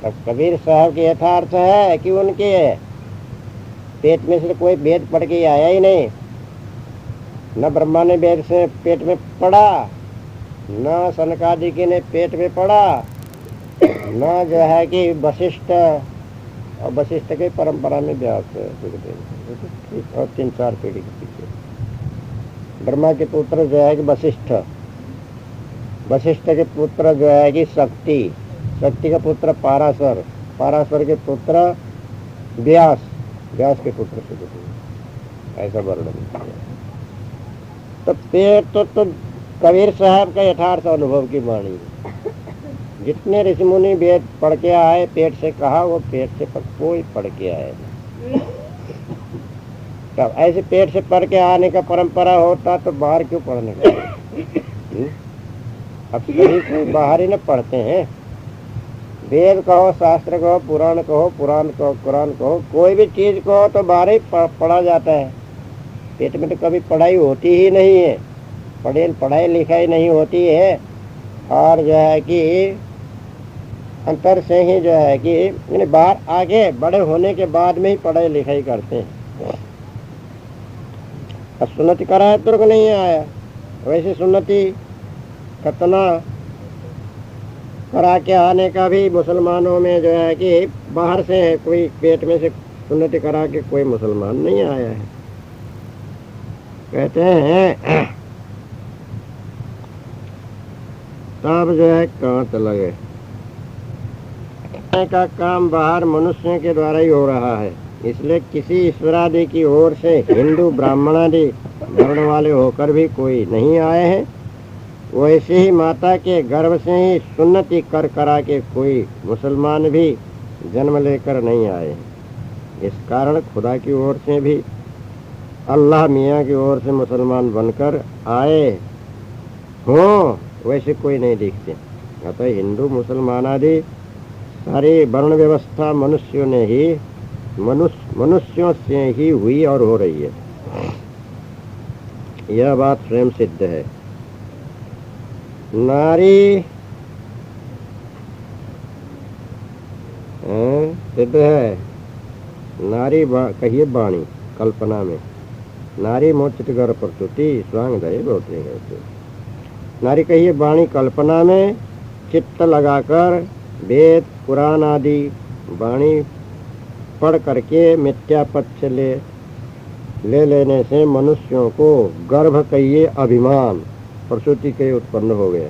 तब कबीर साहब के यथार्थ है कि उनके पेट में से कोई वेद पढ़ के आया ही नहीं। न ब्रह्मा ने वेद से पेट में पढ़ा, न सनकादिक ने पेट में पढ़ा, न जो है कि वशिष्ठ, और वशिष्ठ की परंपरा में व्यास सुखदेव और 3-4 पीढ़ी के पीछे। ब्रह्मा के पुत्र जो है कि वशिष्ठ, वशिष्ठ के पुत्र जो है कि शक्ति, शक्ति का पुत्र पाराशर, पाराशर के पुत्र व्यास, व्यास के पुत्र सुखदेव, ऐसा वर्णन किया। तो पेट तो कबीर साहब का यथार्थ अनुभव की वाणी है। जितने ऋषि मुनि वेद पढ़ के आए, पेट से कहा, वो पेट से कोई पढ़ के आए। तब ऐसे पेट से पढ़ के आने का परंपरा होता तो बाहर क्यों पढ़ने का? अब सभी कोई बाहर ही न पढ़ते हैं। वेद कहो, शास्त्र कहो, पुराण कहो, पुराण कहो, कुरान कहो, कोई भी चीज कहो तो बाहर ही पढ़ा जाता है। पेट में तो कभी पढ़ाई होती ही नहीं है, पढ़ाई लिखाई नहीं होती है। और जो है कि अंतर से ही जो है कि बाहर आगे बड़े होने के बाद में ही पढ़ाई लिखाई करते हैं। अब सुन्नति करा है तुर्क नहीं आया, वैसे सुन्नति खतना करा के आने का भी मुसलमानों में जो है कि बाहर से है, कोई पेट में से सुन्नति करा के कोई मुसलमान नहीं आया है। कहते हैं तब जो है कहाँ चला गए का काम बाहर मनुष्यों के द्वारा ही हो रहा है। इसलिए किसी ईश्वरादि की ओर से हिंदू ब्राह्मणादि वर्ण वाले होकर भी कोई नहीं आए हैं। वैसे ही माता के गर्भ से ही सुन्नति कर करा के कोई मुसलमान भी जन्म लेकर नहीं आए। इस कारण खुदा की ओर से भी, अल्लाह मियाँ की ओर से मुसलमान बनकर आए हों वैसे कोई नहीं दिखते। अतः हिंदू मुसलमान आदि सारी वर्ण व्यवस्था मनुष्यों से ही हुई और हो रही है। यह बात स्वयं सिद्ध है। नारी सिद्ध है। नारी कहिए वाणी कल्पना में, नारी मोचित गर प्रस्तुति स्वांग दय बोलते हैं। नारी कहिए वाणी कल्पना में चित्त लगाकर वेद पुराण आदि वाणी पढ़ करके मिथ्या पक्ष ले लेने से मनुष्यों को गर्भ कहिए अभिमान प्रसूति के उत्पन्न हो गए।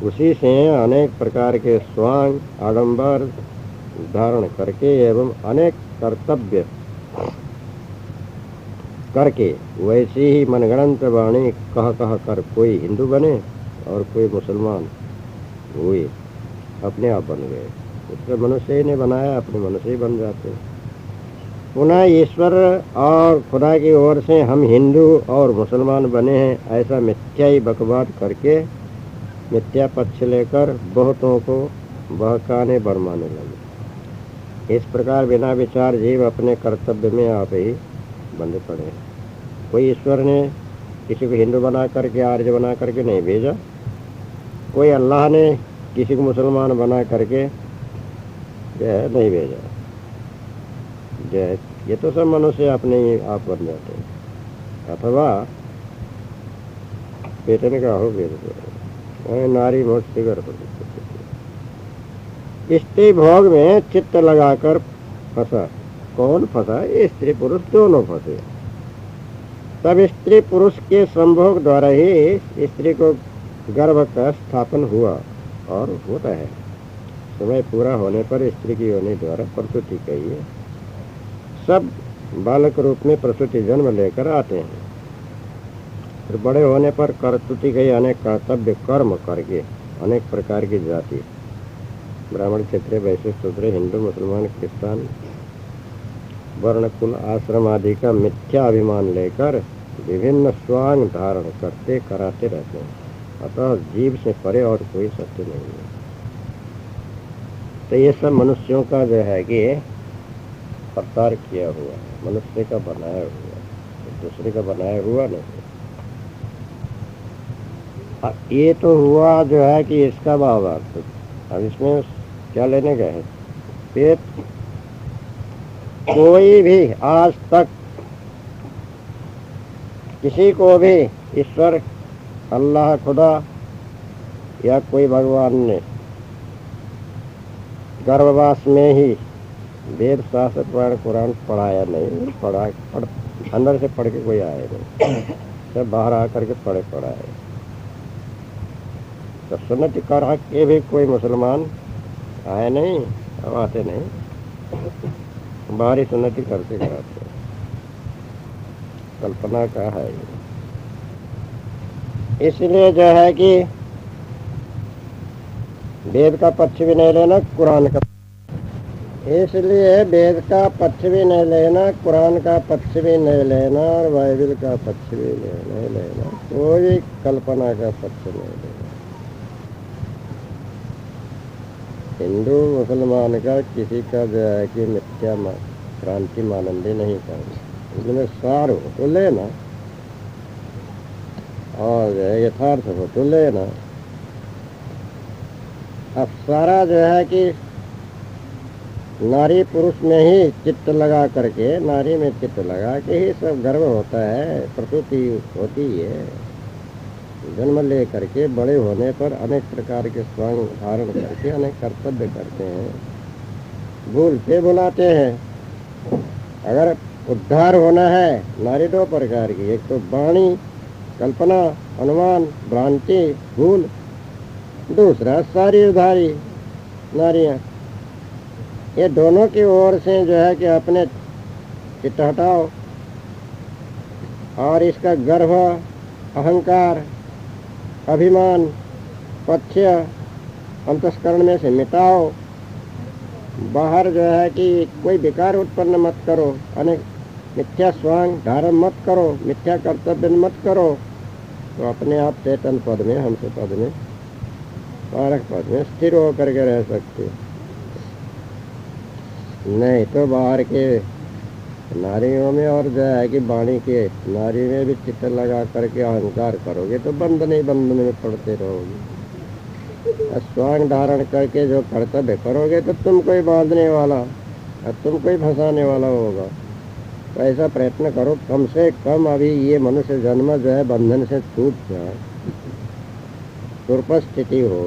उसी से अनेक प्रकार के स्वांग आडंबर धारण करके एवं अनेक कर्तव्य करके वैसी ही मनगणंत वाणी कह कर कोई हिंदू बने और कोई मुसलमान हुए, अपने आप बन गए। उसमें मनुष्य ही ने बनाया, अपने मनुष्य ही बन जाते। पुनः ईश्वर और खुदा की ओर से हम हिंदू और मुसलमान बने हैं, ऐसा मिथ्या ही बकवाद करके मिथ्या पक्ष लेकर बहुतों को बहकाने भरमाने लगे। इस प्रकार बिना विचार जीव अपने कर्तव्य में आप ही बंधे पड़े हैं। कोई ईश्वर ने किसी को हिंदू बना करके आर्य बना करके नहीं भेजा, कोई अल्लाह ने किसी को मुसलमान बना करके जो है नहीं भेजा। जो है ये तो सब मनुष्य अपने ही आप बन जाते हैं। अथवा पेटन का हो वेद नारी मोट फिगर स्त्री भोग में चित्त लगाकर फंसा। कौन फंसा? ये स्त्री पुरुष दोनों फंसे। तब स्त्री पुरुष के संभोग द्वारा ही स्त्री को गर्भ का स्थापन हुआ और होता है। समय पूरा होने पर स्त्री की योनि द्वारा प्रसूति कही है। सब बालक रूप में प्रसूति जन्म लेकर आते हैं। फिर बड़े होने पर कर्तुति कही अनेक कर्तव्य कर्म करके अनेक प्रकार की जाति, ब्राह्मण क्षत्रिय वैश्य शूद्र हिंदू मुसलमान क्रिस्तान वर्ण कुल आश्रम आदि का मिथ्या अभिमान लेकर विभिन्न स्वांग धारण करते कराते रहते हैं। अतः जीव से परे और कोई सत्य नहीं है। तो ये सब मनुष्यों का जो है कि प्रसार किया हुआ, मनुष्य का बनाया हुआ, दूसरे का बनाया हुआ नहीं। ये तो हुआ जो है कि इसका भावार्थ। अब इसमें क्या लेने गए हैं? पेट कोई भी आज तक किसी को भी ईश्वर अल्लाह खुदा या कोई भगवान ने गर्भवास में ही वेद शास्त्र पुराण कुरान पढ़ाया नहीं। अंदर से पढ़ के कोई आए नहीं, सब बाहर आकर के पढ़ाए। तो सुन्नत करा के भी कोई मुसलमान आए नहीं, अब आते नहीं, बाहरी सुन्नति करते कराते। कल्पना का है। इसलिए जो है कि वेद का पक्ष भी नहीं लेना, कुरान का, इसलिए वेद का पक्ष भी नहीं लेना, कुरान का पक्ष भी नहीं लेना और बाइबल का पक्ष भी नहीं लेना, कोई कल्पना का पक्ष नहीं लेना। हिंदू मुसलमान का किसी का जो है कि मिथ्या क्रांति मानंदी नहीं करना, इसमें सार हो तो लेना और यथार्थ हो तो लेना। अब सारा जो है कि नारी पुरुष में ही चित्त लगा करके, नारी में चित्त लगा के ही सब गर्भ होता है, प्रसूति होती है। जन्म ले करके बड़े होने पर अनेक प्रकार के स्वांग धारण करके अनेक कर्तव्य करते हैं, भूलते भुलाते हैं। अगर उद्धार होना है, नारी दो प्रकार की, एक तो वाणी कल्पना अनुमान भ्रांति भूल, दूसरा सारी उधारी नारियां। ये दोनों की ओर से जो है कि अपने चित्त हटाओ और इसका गर्भ अहंकार अभिमान पथ्य अंतस्करण में से मिटाओ बाहर जो है कि कोई विकार उत्पन्न मत करो, अनेक मिथ्या स्वांग धारण मत करो, मिथ्या कर्तव्य मत करो, तो अपने आप चेतन पद में, हंस पद में, पारक पद में स्थिर होकर के रह सकते। नहीं तो बाहर के नारियों में और जो है कि वाणी के नारी में भी चित्त लगा करके अहंकार करोगे तो बंधन ही बंधन में पड़ते रहोगे। स्वांग धारण करके जो कर्तव्य करोगे तो तुम कोई बांधने वाला और तुम कोई फंसाने वाला होगा। तो ऐसा प्रयत्न करो कम से कम अभी ये मनुष्य जन्म जो है बंधन से छूट जाए, सुरपा स्थिति हो,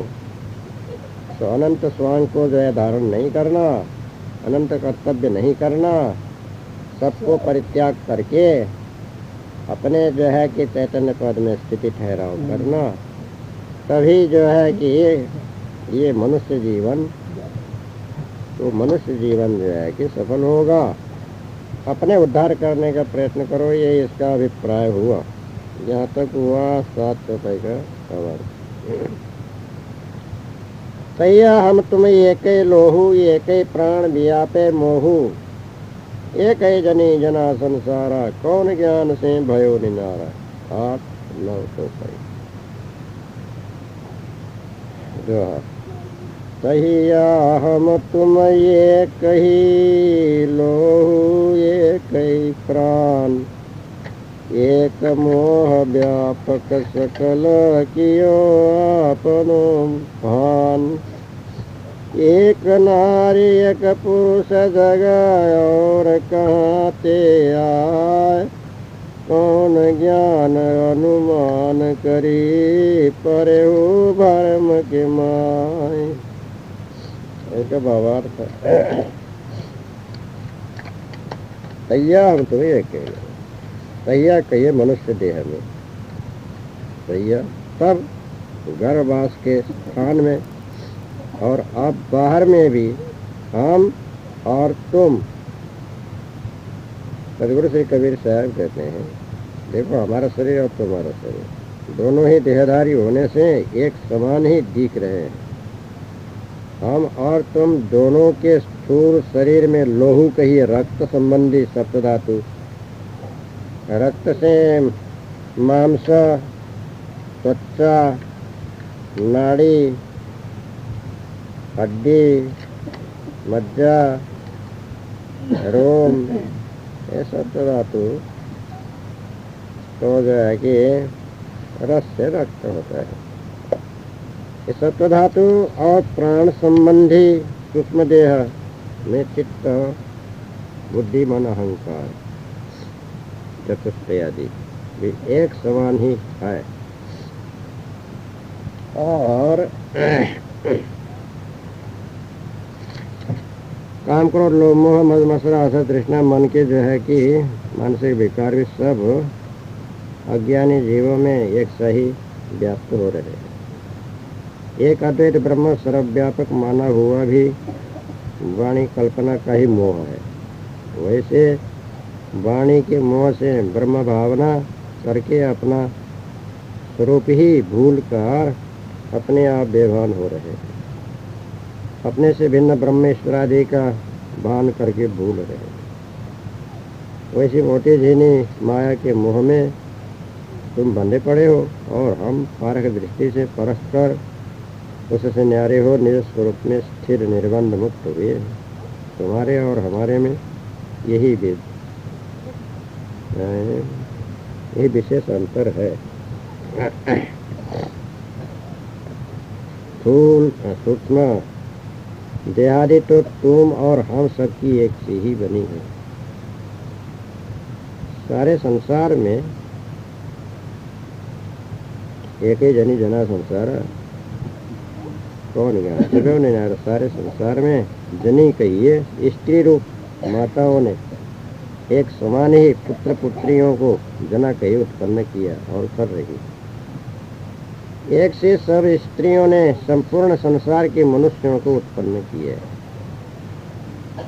तो अनंत स्वांग को जो है धारण नहीं करना, अनंत कर्तव्य नहीं करना, सबको परित्याग करके अपने जो है कि चैतन्य पद में स्थिति ठहराव करना, तभी जो है कि ये मनुष्य जीवन, तो मनुष्य जीवन जो है कि सफल होगा। अपने उद्धार करने का प्रयत्न करो, ये इसका अभिप्राय हुआ। यहाँ तक हुआ 7 चौपाई का सवाल। तैया हम तुम एक लोहू एक प्राण व्यापे मोहू, एक जनी जना संसारा, कौन ज्ञान से भयो निनारा। 8-9 चौपाई। तहिया हम तुम एक ही लोहू एक ही प्राण, एक मोह व्यापक सकल कियो आपनो भान, एक नारी एक पुरुष जग और कहाँ ते आए, कौन ज्ञान अनुमान करी परे हो भरम के माय। एक भावार्थ तैया हम तुम्हें एक तैया कहिए मनुष्य देह में, तैया सब गर्भवास के स्थान में और आप बाहर में भी हम और तुम। सदगुरु श्री कबीर साहब कहते हैं, देखो हमारा शरीर और तुम्हारा शरीर दोनों ही देहधारी होने से एक समान ही दिख रहे हैं। हम और तुम दोनों के स्थूल शरीर में लोहू कहिए रक्त संबंधी सप्त धातु, रक्त से मांस, त्वचा, नाड़ी, हड्डी, मज्जा, रोम, ये सब धातु तो जो है कि रस से रक्त होता है। ये सत्व धातु और प्राण संबंधी सूक्ष्म देह में चित्त, बुद्धि, मन, अहंकार, चतुष्टय आदि भी एक समान ही है। और काम क्रोध लोभ मोह मद मत्सर आशा तृष्णा मन के जो है कि मानसिक विकार भी सब अज्ञानी जीवों में एक सही व्याप्त हो रहे हैं। एक अद्वैत ब्रह्म सर्वव्यापक माना हुआ भी वाणी कल्पना का ही मोह है। वैसे वाणी के मोह से ब्रह्म भावना करके अपना स्वरूप ही भूल कर अपने आप बेभान हो रहे हैं, अपने से भिन्न ब्रह्मेश्वरादि का भान करके भूल रहे हैं। वैसी मोटी झीनी माया के मोह में तुम बंधे पड़े हो और हम पारक दृष्टि से परस्पर उससे न्यारे हो निज स्वरूप में स्थिर निर्बंध मुक्त हुए। तुम्हारे और हमारे में यही विशेष अंतर है। स्थूल सूक्ष्म देहादि तो तुम और हम सबकी एक सी ही बनी है। सारे संसार में एक ही जनी जना संसार, कौन ज्ञान सभी ने सारे संसार में जनी कहिए स्त्री रूप माताओं ने एक समान ही पुत्र पुत्रियों को जना कही उत्पन्न किया और कर रही। एक से सब स्त्रियों ने संपूर्ण संसार के मनुष्यों को उत्पन्न किया।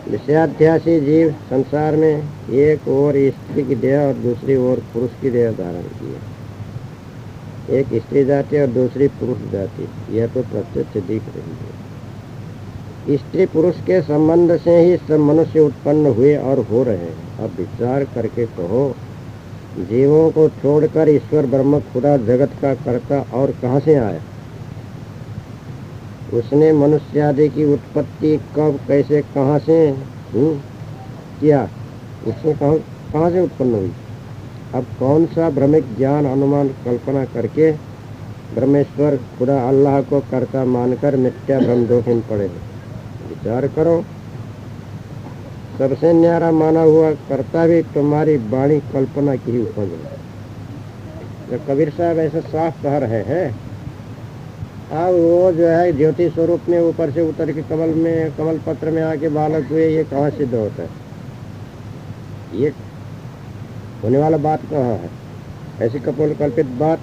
विषयाध्यासी जीव संसार में एक ओर स्त्री की देह और दूसरी ओर पुरुष की देह धारण किए। एक स्त्री जाति और दूसरी पुरुष जाति, यह तो प्रत्यक्ष दिख रही है। स्त्री पुरुष के संबंध से ही सब मनुष्य उत्पन्न हुए और हो रहे हैं। अब विचार करके कहो, जीवों को छोड़कर ईश्वर ब्रह्म खुदा जगत का कर्ता और कहाँ से आया? उसने मनुष्य आदि की उत्पत्ति कब, कैसे, कहाँ से किया? उसने कहाँ से उत्पन्न हुई? अब कौन सा भ्रमिक ज्ञान, अनुमान, कल्पना करके ब्रह्मेश्वर खुदा अल्लाह को कर्ता मानकर मिथ्या भ्रम दोष में पड़े? विचार करो, सबसे न्यारा माना हुआ कर्ता भी तुम्हारी वाणी कल्पना की ही उपज है। तो कबीर साहब ऐसे साफ कह रहे हैं। अब वो जो है ज्योति स्वरूप में ऊपर से उतर के कमल पत्र में आके बालक हुए, ये कहाँ सिद्ध होता है? ये होने वाला बात कहाँ है? ऐसी कपोल कल्पित बात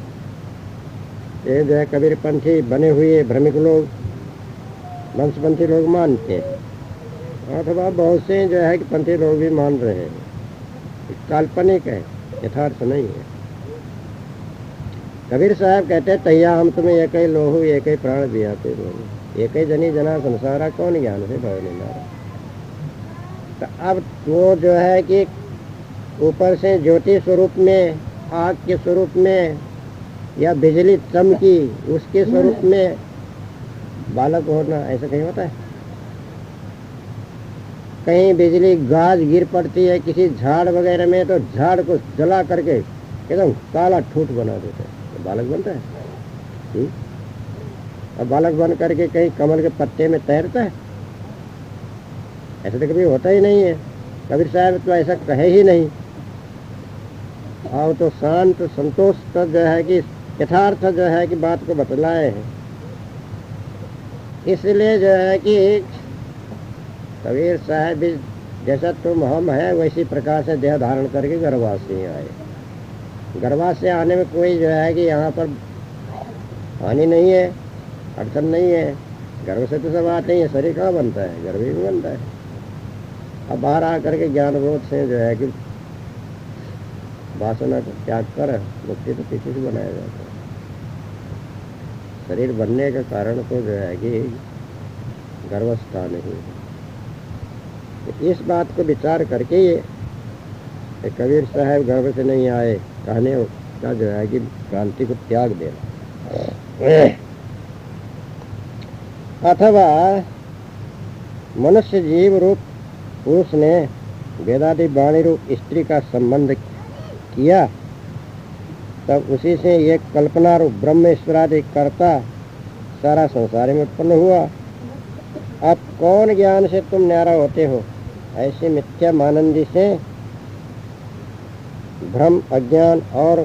ये जो है कबीर पंथी बने हुए भ्रमिक लोग, वंशपंथी लोग मानते हैं, अथवा बहुत से जो है कि पंथी लोग भी मान रहे हैं। काल्पनिक है, यथार्थ नहीं है। कबीर साहब कहते हैं, तैया हम तुम्हें एक ही लोहू एक ही प्राण दिया ते एक ही जनी जना संसारा कौन ज्ञान से भय नारा। तो अब वो जो है कि ऊपर से ज्योति स्वरूप में, आग के स्वरूप में, या बिजली चमकी उसके स्वरूप में बालक होना, ऐसा कहीं होता है? कहीं बिजली गाज गिर पड़ती है किसी झाड़ वगैरह में, तो झाड़ को जला करके एकदम काला ठूठ बना देते हैं, तो बालक बनता है। अब बालक बन करके कहीं कमल के पत्ते में तैरता है? ऐसा तो कभी होता ही नहीं है। कबीर साहब तो ऐसा कहे ही नहीं। और तो शांत संतोष तो जो है कि यथार्थ जो है कि बात को बतलाए हैं। इसलिए जो है कि कबीर साहब जैसा तुम हम है वैसी प्रकार से देह धारण करके गर्भवास से आए। गर्भवास से आने में कोई जो है कि यहाँ पर हानि नहीं है, अड़चन नहीं है। गर्भ से तो सब आते ही है, शरीर कहाँ बनता है? गर्भ ही बनता है। अब बाहर आकर के ज्ञान बोध से जो है कि वासना को त्याग कर मुक्ति तो किसी से बनाया जाता है। शरीर बनने का कारण तो जो है कि गर्वस्था नहीं है। तो इस बात को विचार करके ये कबीर साहब गर्भ से नहीं आए कहने का जो है कि क्रांति को त्याग देना। अथवा मनुष्य जीव रूप पुरुष ने वेदादि वाणी रूप स्त्री का संबंध किया, तब उसी से एक कल्पना रूप ब्रह्मेश्वरादि कर्ता सारा संसार में उत्पन्न हुआ। अब कौन ज्ञान से तुम न्यारा होते हो? ऐसे मिथ्या मानंदी से भ्रम, अज्ञान और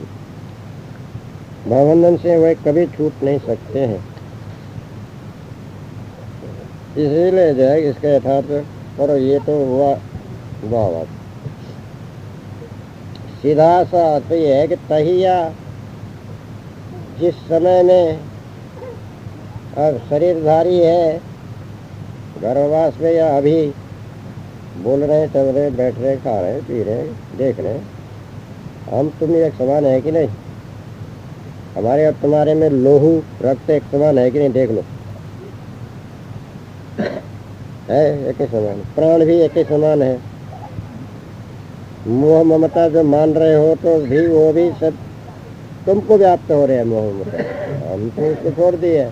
भवबंधन से वे कभी छूट नहीं सकते हैं। इसीलिए जो है इसका यथार्थ करो। ये तो हुआ बात सीधा सा तो ये है कि तहिया जिस समय में अब शरीरधारी है, गर्भवास में या अभी बोल रहे, चल रहे, बैठ रहे, खा रहे, पी रहे, देख रहे, हम तुम एक समान है कि नहीं? हमारे और तुम्हारे में लोहू रक्त एक समान है कि नहीं? देख लो, है एक ही समान। प्राण भी एक ही समान है। मोह ममता जो मान रहे हो तो भी वो भी सब तुमको व्याप्त हो रहे हैं। मोह ममता हम तो उसको छोड़ दिए,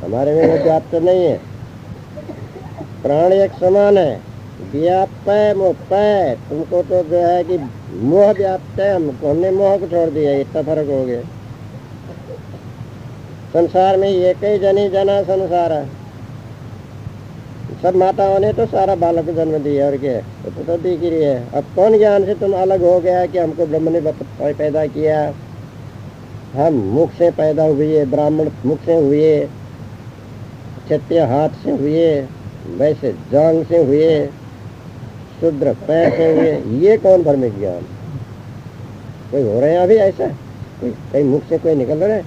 हमारे में वो व्याप्त नहीं है। प्राण एक समान है, व्याप्त है मोह है। तुमको तो जो है कि मोह व्याप्त है, हमने मोह को छोड़ दिया, इतना फर्क हो गया। संसार में एक ही जनी जना संसार है। सब माताओं ने तो सारा बालक जन्म दिया, और क्या तो दिख रही है। अब कौन ज्ञान से तुम अलग हो गया कि हमको ब्रह्म ने पैदा किया? हम मुख से पैदा हुए, ब्राह्मण मुख से हुए, क्षत्रिय हाथ से हुए, वैसे जांग से हुए, शूद्र पैर से हुए। ये कौन भ्रमिक ज्ञान? कोई हो रहे हैं अभी ऐसा? कोई कहीं मुख से कोई निकल रहे,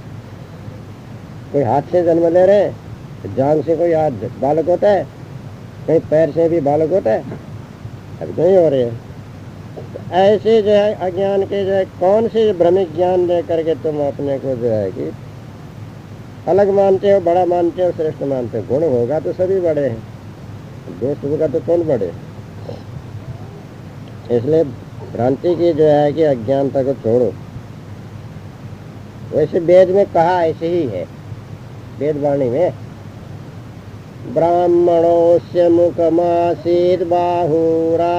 कोई हाथ से जन्म ले रहे, जांग से कोई हाथ बालक होता है, कहीं पैर से भी बालक होता है? अभी नहीं हो रहे हैं। तो ऐसे जो है अज्ञान के जो है कौन से भ्रमिक ज्ञान दे करके तुम अपने को जो है कि अलग मानते हो, बड़ा मानते हो, श्रेष्ठ मानते हो? गुण होगा तो सभी बड़े हैं, जो शुभ का तो कौन पढ़े। इसलिए भ्रांति की जो है कि अज्ञानता को छोड़ो। वैसे वेद में कहा ऐसे ही है, वेद वाणी में ब्राह्मणोस्य मुखमासीत् बाहुराजन्यकृत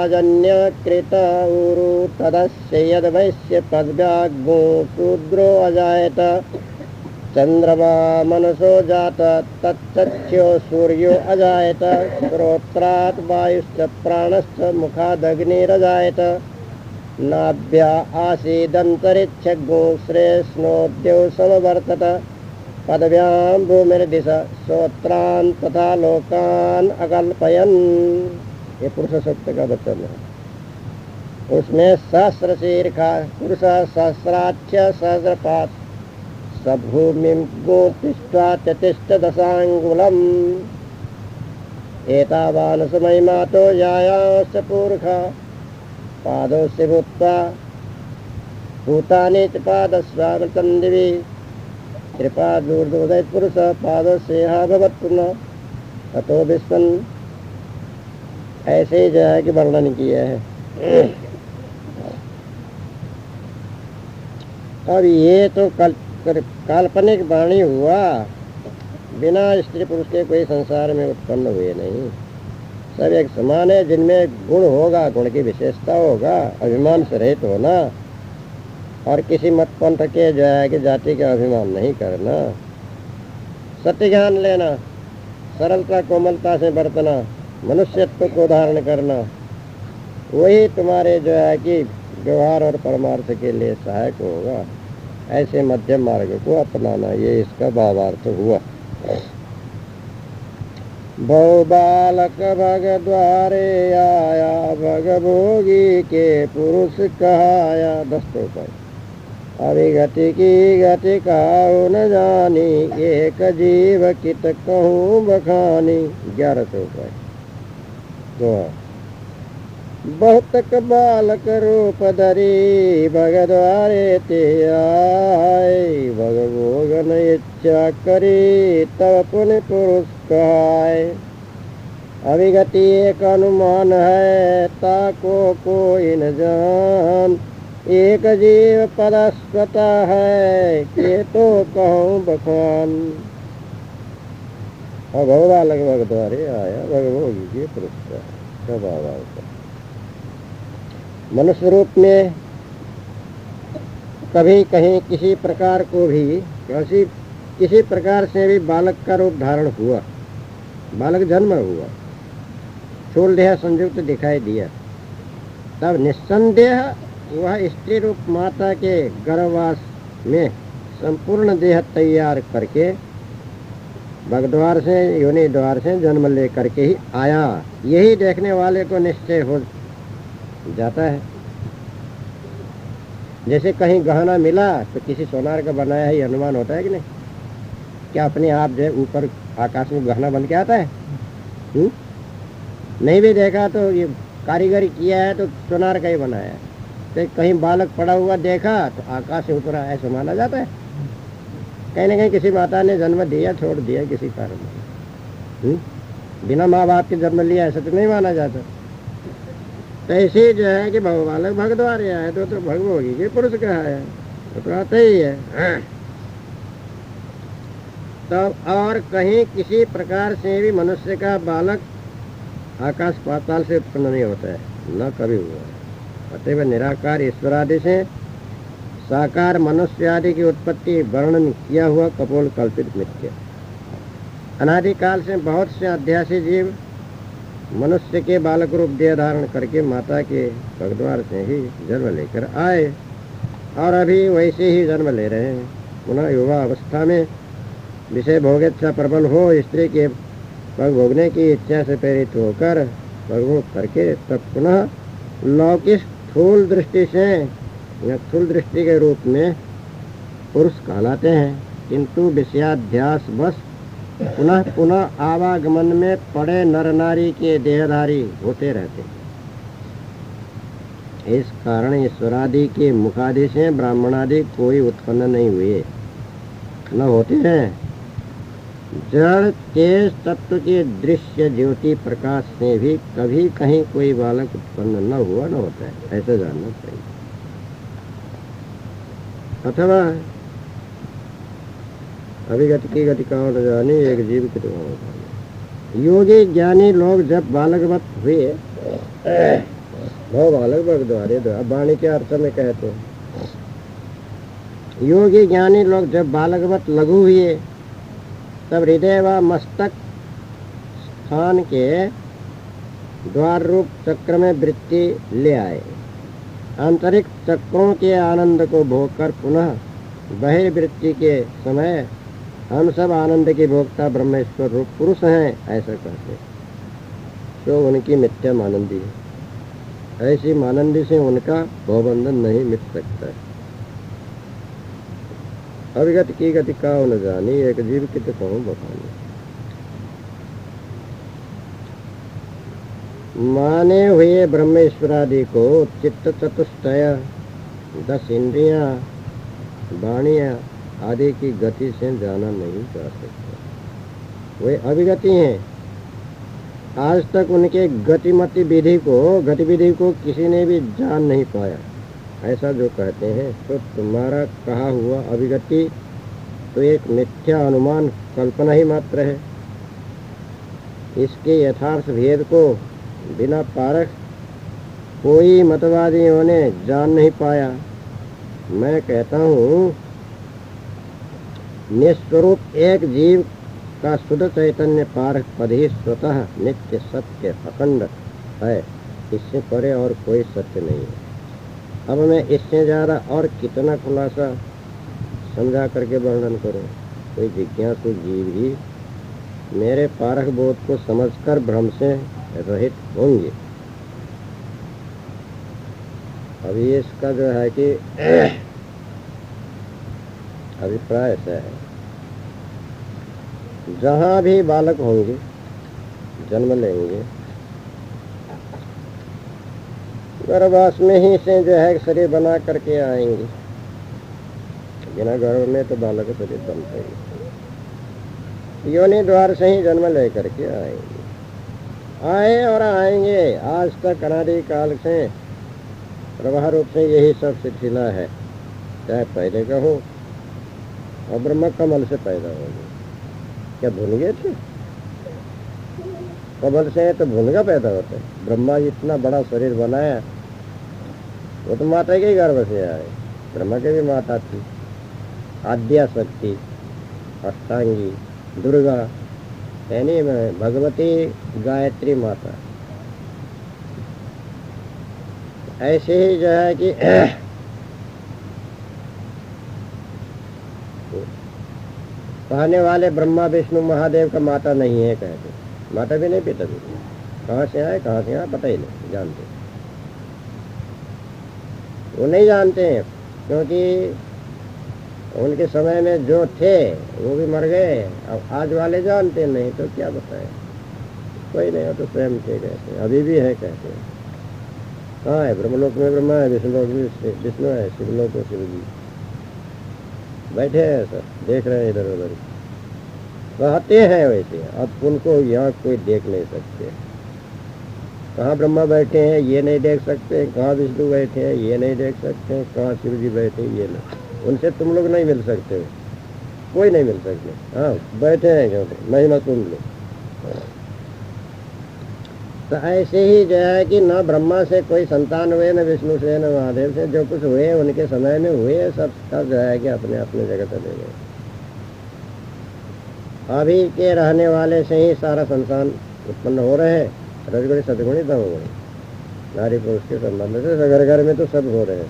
उरु तदस्य यद्वैश्य पद्व्याग्मो शूद्रो अजायत चंद्रमा मनसो जात तच्चक्षो सूर्यो अजायत श्रोत्रात् वायुश्च प्राणश्च मुखादग्निरजायत नाभ्या आसीदन्तरिक्षज्ञो श्रेष्णोद्यौ समवर्तत पदव्यां भूमिर्दिश श्रोत्रान् तथा लोकान् अकल्पयन्। ये पुरुष सूक्त का वचन है। उसमें सहस्र शीर्षा पुरुष सहस्राक्ष सहस्रपात सभूमिं गोतिष्ठा चतिष्ठ दशांगुलम् एतावान् समयमातो यायाश्च पुरुषा पादोस्य भूत्वा भूतानि च पादस्वामृतं दिवि कृपादूर्दोदय पुरुष पादस्येहा भवत् पुनः ततो विस्मन्। ऐसे ही जो है कि वर्णन किया है। अब ये तो काल्पनिक वाणी हुआ, बिना स्त्री पुरुष के कोई संसार में उत्पन्न हुए नहीं। सब एक समान है, जिनमें गुण होगा, गुण की विशेषता होगा, अभिमान से रहित होना और किसी मत पंथ के जो है कि जाति का अभिमान नहीं करना, सत्य ज्ञान लेना, सरलता कोमलता से बरतना, मनुष्यत्व को धारण करना, वही तुम्हारे जो है कि व्यवहार और परमार्थ के लिए सहायक होगा। ऐसे मध्यम मार्ग को अपनाना, ये इसका भावार्थ हुआ। बहु बालक भग द्वारे आया, भग भोगी के पुरुष कहाया। 10 रुपये। अभिगति की गति कहाऊ न जानी, एक जीव कित कहूँ बखानी। 11 रुपये। तो बहुत बालक रूप धरी, भग द्वारे ते आए, भग भोगन इच्छा करी, तब पुण्य पुरुष कहाय। अभिगति एक अनुमान है, ताको कोई न जान, एक जीव पदस्वता है, के तो कहूँ बखान। और भग बालक भग द्वारे आया, भग भोगी के पुरुष का। मनुष्य रूप में कभी कहीं किसी प्रकार को भी किसी प्रकार से भी बालक का रूप धारण हुआ, बालक जन्म हुआ, स्थूल देह संयुक्त दिखाई दिया, तब निस्संदेह वह स्त्री रूप माता के गर्भवास में संपूर्ण देह तैयार करके भगद्वार से योनि द्वार से जन्म ले करके ही आया। यही देखने वाले को निश्चय हो जाता है। जैसे कहीं गहना मिला तो किसी सोनार का बनाया ही अनुमान होता है कि नहीं? क्या अपने आप जो ऊपर आकाश में गहना बन के आता है? नहीं भी देखा तो ये कारीगरी किया है तो सोनार का ही बनाया है। तो कहीं बालक पड़ा हुआ देखा तो आकाश से उतरा, ऐसा माना जाता है। कहीं ना कहीं किसी माता ने जन्म दिया, छोड़ दिया किसी कारण। बिना माँ बाप के जन्म लिया ऐसा तो नहीं माना जाता। तो ऐसे जो है कि बालक भग द्वारे आए तो भगभोगी के पुरुष कहा है, तो आता ही है। तब और कहीं किसी प्रकार से भी मनुष्य का बालक आकाश पाताल से उत्पन्न नहीं होता है, न कभी हुआ है। अतएव निराकार ईश्वर आदि से साकार मनुष्य आदि की उत्पत्ति वर्णन किया हुआ कपोल कल्पित मिथ्या। अनादिकाल से बहुत से अध्यासी जीव मनुष्य के बालक रूप देह धारण करके माता के भगद्वार से ही जन्म लेकर आए और अभी वैसे ही जन्म ले रहे हैं। पुनः युवा अवस्था में विषय भोगेच्छा प्रबल हो, स्त्री के पग भोगने की इच्छा से प्रेरित होकर भगभोग करके तब पुनः लौकिक स्थूल दृष्टि से या स्थूल दृष्टि के रूप में पुरुष कहलाते हैं, किंतु विषयाध्यास बस पुनः पुनः आवागमन में पड़े नर नारी के देहधारी होते रहते। इस कारण ईश्वरादि के मुखादि से ब्राह्मणादि कोई उत्पन्न नहीं हुए, न होते हैं जड़ तेज तत्व के दृश्य ज्योति प्रकाश से भी कभी कहीं कोई बालक उत्पन्न न हुआ न होता है, ऐसा जानना चाहिए। अथवा अभिगत की गतिकाओं न जानी एक जीव की तो योगी ज्ञानी लोग जब बालकवत हुए, बालक वर्ग द्वारे वाणी के अर्थ में कहते हैं, योगी ज्ञानी लोग जब बालकवत लघु हुए तब हृदय व मस्तक स्थान के द्वार रूप चक्र में वृत्ति ले आए। आंतरिक चक्रों के आनंद को भोगकर पुनः बहिर्वृत्ति के समय हम सब आनंद के भोक्ता ब्रह्मेश्वर रूप पुरुष हैं, ऐसा कहते हैं। तो उनकी मिथ्या मानंदी है, ऐसी मानंदी से उनका भवबंधन नहीं मिट सकता है। अविगत की गति का न जानी एक जीव की तो कहूँ बखानी। माने हुए ब्रह्मेश्वरादि को चित्त चतुष्टय 10 इंद्रियां वाणियां आदि की गति से जाना नहीं जा सकता, वे अविगति हैं। आज तक उनके गतिविधि को किसी ने भी जान नहीं पाया, ऐसा जो कहते हैं। तो तुम्हारा कहा हुआ अविगति तो एक मिथ्या अनुमान कल्पना ही मात्र है। इसके यथार्थ भेद को बिना पारख कोई मतवादियों ने जान नहीं पाया। मैं कहता हूँ निस्वरूप एक जीव का शुद्ध चैतन्य पारख पद ही स्वतः नित्य सत्य अखंड है, इससे परे और कोई सत्य नहीं है। अब मैं इससे ज़्यादा और कितना खुलासा समझा करके वर्णन करूं। कोई जिज्ञासु जीव ही मेरे पारख बोध को समझकर भ्रम से रहित होंगे। अभी इसका जो है कि अभिप्राय ऐसा है, जहाँ भी बालक होंगे, जन्म लेंगे, गर्भवास में ही से जो है शरीर बना करके आएंगे। बिना गर्भ में तो बालक का शरीर बनता ही, योनि द्वार से ही जन्म ले करके आएंगे, आए और आएंगे। आज तक अनादि काल से प्रवाह रूप से यही सब सिलसिला है, चाहे पहले का हो। और ब्रह्म कमल से पैदा होंगे, क्या भूल गए थे? कमल से तो भूलगा पैदा होता है। ब्रह्मा इतना बड़ा शरीर बनाया, वो तो माता के गर्भ से आए। ब्रह्मा के भी माता थी, आद्या शक्ति, अष्टांगी, दुर्गा, यानी भगवती गायत्री माता। ऐसे ही जो है कि कहने वाले ब्रह्मा विष्णु महादेव का माता नहीं है कहते, माता भी नहीं पिता भी नहीं। कहाँ से आए पता ही नहीं जानते, वो नहीं जानते हैं, क्योंकि उनके समय में जो थे वो भी मर गए। अब आज वाले जानते नहीं तो क्या बताएं, कोई नहीं हो तो स्वयं थे कहते, अभी भी है कहते। कहाँ है? ब्रह्मलोक में ब्रह्मा है, विष्णुलोक में विष्णु है, शिवलोक में शिव जी बैठे हैं, सब देख रहे हैं इधर उधर, कहते हैं वैसे। अब उनको यहाँ कोई देख नहीं सकते। कहाँ ब्रह्मा बैठे हैं ये नहीं देख सकते, कहाँ विष्णु बैठे हैं ये नहीं देख सकते, कहाँ शिव जी बैठे हैं ये नहीं। उनसे तुम लोग नहीं मिल सकते, कोई नहीं मिल सकते। हाँ बैठे हैं क्यों, महिमा सुन लो। तो ऐसे ही जो है कि न ब्रह्मा से कोई संतान हुए, न विष्णु से, न महादेव से। जो कुछ हुए उनके समय में हुए, सब जो है कि अपने अपने जगह चले गए। अभी के रहने वाले से ही सारा संतान उत्पन्न हो रहे हैं, रजगुणी सतगुणी तमगुणी, नारी पुरुष के संबंध से घर घर में तो सब हो रहे हैं।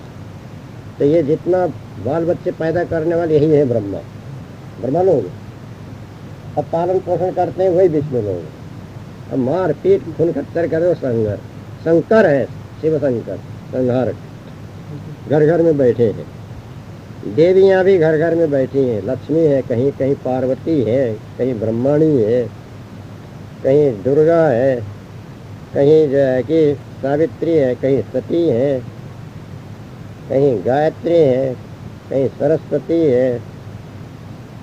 तो ये जितना बाल बच्चे पैदा करने वाले यही है ब्रह्मा लोग। अब पालन पोषण करते हैं वही विष्णु लोग। अब मार पीट खून खच्चर करे शंकर है, शिव शंकर संहारक, घर घर में बैठे हैं। देवियाँ भी घर घर में बैठी हैं, लक्ष्मी है, कहीं कहीं पार्वती है, कहीं ब्रह्मणी है, कहीं दुर्गा है, कहीं जो है कि सावित्री है, कहीं सती है, कहीं गायत्री है, कहीं सरस्वती है,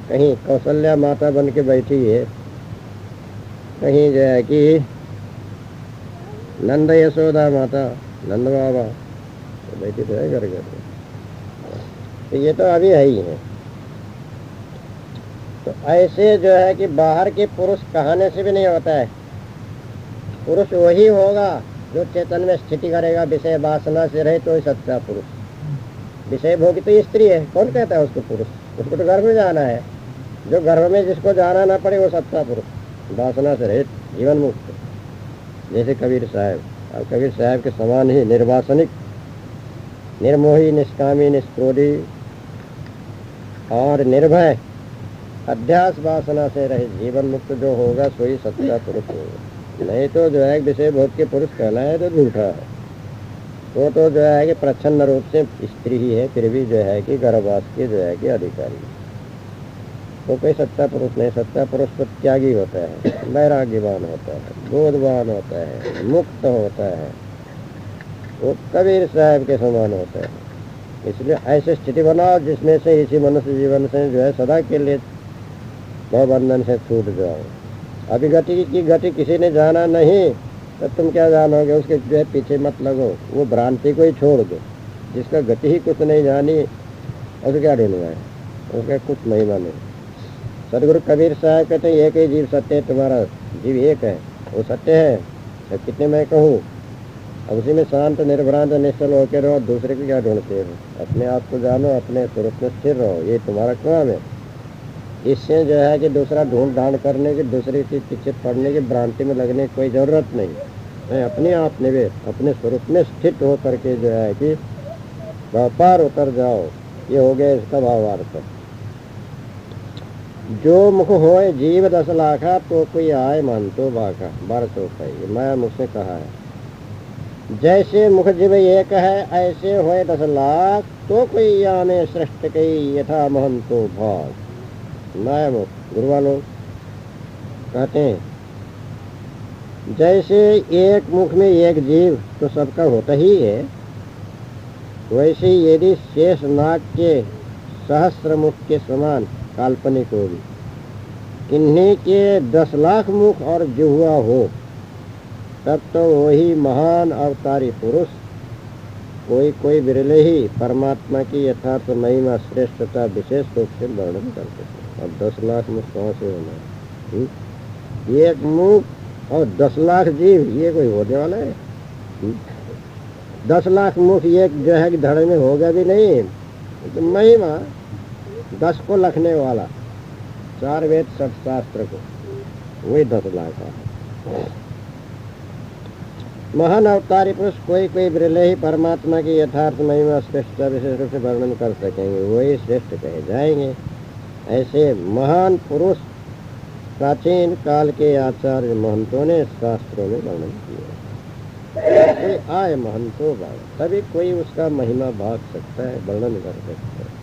कहीं कौशल्या माता बन के बैठी है, कहीं जो है कि नंद यशोदा माता, नंद बाबा तो बैठी तो है घर घर में। तो ये तो अभी है ही है। तो ऐसे जो है कि बाहर के पुरुष कहने से भी नहीं होता है। पुरुष वही होगा जो चेतन में स्थिति करेगा, विषय वासना से रहे, तो ही सच्चा पुरुष। विषय भोगी तो स्त्री है, कौन कहता है उसको पुरुष? उसको तो गर्भ में जाना है। जो गर्भ में जिसको जाना ना पड़े वो सच्चा पुरुष, वासना से रहित, जीवन मुक्त। जैसे कबीर साहब, और कबीर साहब के समान ही निर्वासनिक, निर्मोही, निष्कामी, निष्क्रोधी और निर्भय, अध्यास वासना से रहित जीवन मुक्त जो होगा सोई सच्चा पुरुष होगा। नहीं तो जो है विषय भोग के पुरुष कहलाए तो झूठा है। वो तो जो है कि प्रच्छन्न रूप से स्त्री ही है, फिर भी जो है कि गर्भवास के जो है कि अधिकारी, तो कोई सच्चा पुरुष नहीं। सच्चा पुरुष तो त्यागी होता है, वैराग्यवान होता है, बोधवान होता है, मुक्त होता है, वो कबीर साहब के समान होता है। इसलिए ऐसी स्थिति बनाओ जिसमें से इसी मनुष्य जीवन से जो है सदा के लिए भवबंधन से छूट जाओ। अभी गति की गति किसी ने जाना नहीं तो तुम क्या जानोगे? उसके जो है पीछे मत लगो, वो भ्रांति को ही छोड़ दो। जिसका गति ही कुछ नहीं जानी उसे क्या ढूंढना है? उसका कुछ महिमा नहीं। सदगुरु कबीर साहब कहते हैं एक ही जीव सत्य है, तुम्हारा जीव एक है, वो सत्य है, तो कितने मैं कहूँ। अब उसी में शांत निर्भ्रांत निश्चल होकर रहो, दूसरे को क्या ढूंढते हो? अपने आप को जानो, अपने स्वरूप में स्थिर रहो, ये तुम्हारा काम है। इससे जो है कि दूसरा ढूंढ ढांड करने की, दूसरे के पीछे पड़ने की, भ्रांति में लगने की कोई ज़रूरत नहीं है। अपने आप निवेश, अपने स्वरूप में स्थित हो करके जो है कि व्यापार उतर जाओ, ये हो गया इसका भावार्थ। जो मुख होए जीव 10 लाखा, तो कोई आए मन तो बाका, 12 चौपाई माया मुख से कहा है। जैसे मुख जीव एक है, ऐसे होए 10 लाख, तो कोई आने श्रेष्ठ कई यथा महंतो भाग। माया मुख गुरु वालों कहते हैं जैसे एक मुख में एक जीव तो सबका होता ही है, वैसे यदि शेष नाग के सहस्त्र मुख के समान काल्पनिक हो भी, इन्हीं के 10 लाख मुख और जिह्वा हो, तब तो वही महान अवतारी पुरुष कोई कोई बिरले ही परमात्मा की यथार्थ महिमा श्रेष्ठता विशेष रूप से वर्णन करते हैं। अब 10 लाख मुख कहाँ से होना है? एक मुख और 10 लाख जीव, ये कोई होने वाला है? 10 लाख मुख एक जो है कि धड़े में होगा भी नहीं। तो महिमा 10 को लखने वाला, 4 वेद 7 शास्त्र को, वही 10 लाख है। महान अवतारी पुरुष कोई कोई बिरले ही परमात्मा की यथार्थ महिमा श्रेष्ठता विशेष रूप से वर्णन कर सकेंगे, वही श्रेष्ठ कहे जाएंगे। ऐसे महान पुरुष प्राचीन काल के आचार्य महंतों ने शास्त्रों में वर्णन किया। कोई आए महंतो भाग, तभी कोई उसका महिमा भाग सकता है, वर्णन कर सकता है,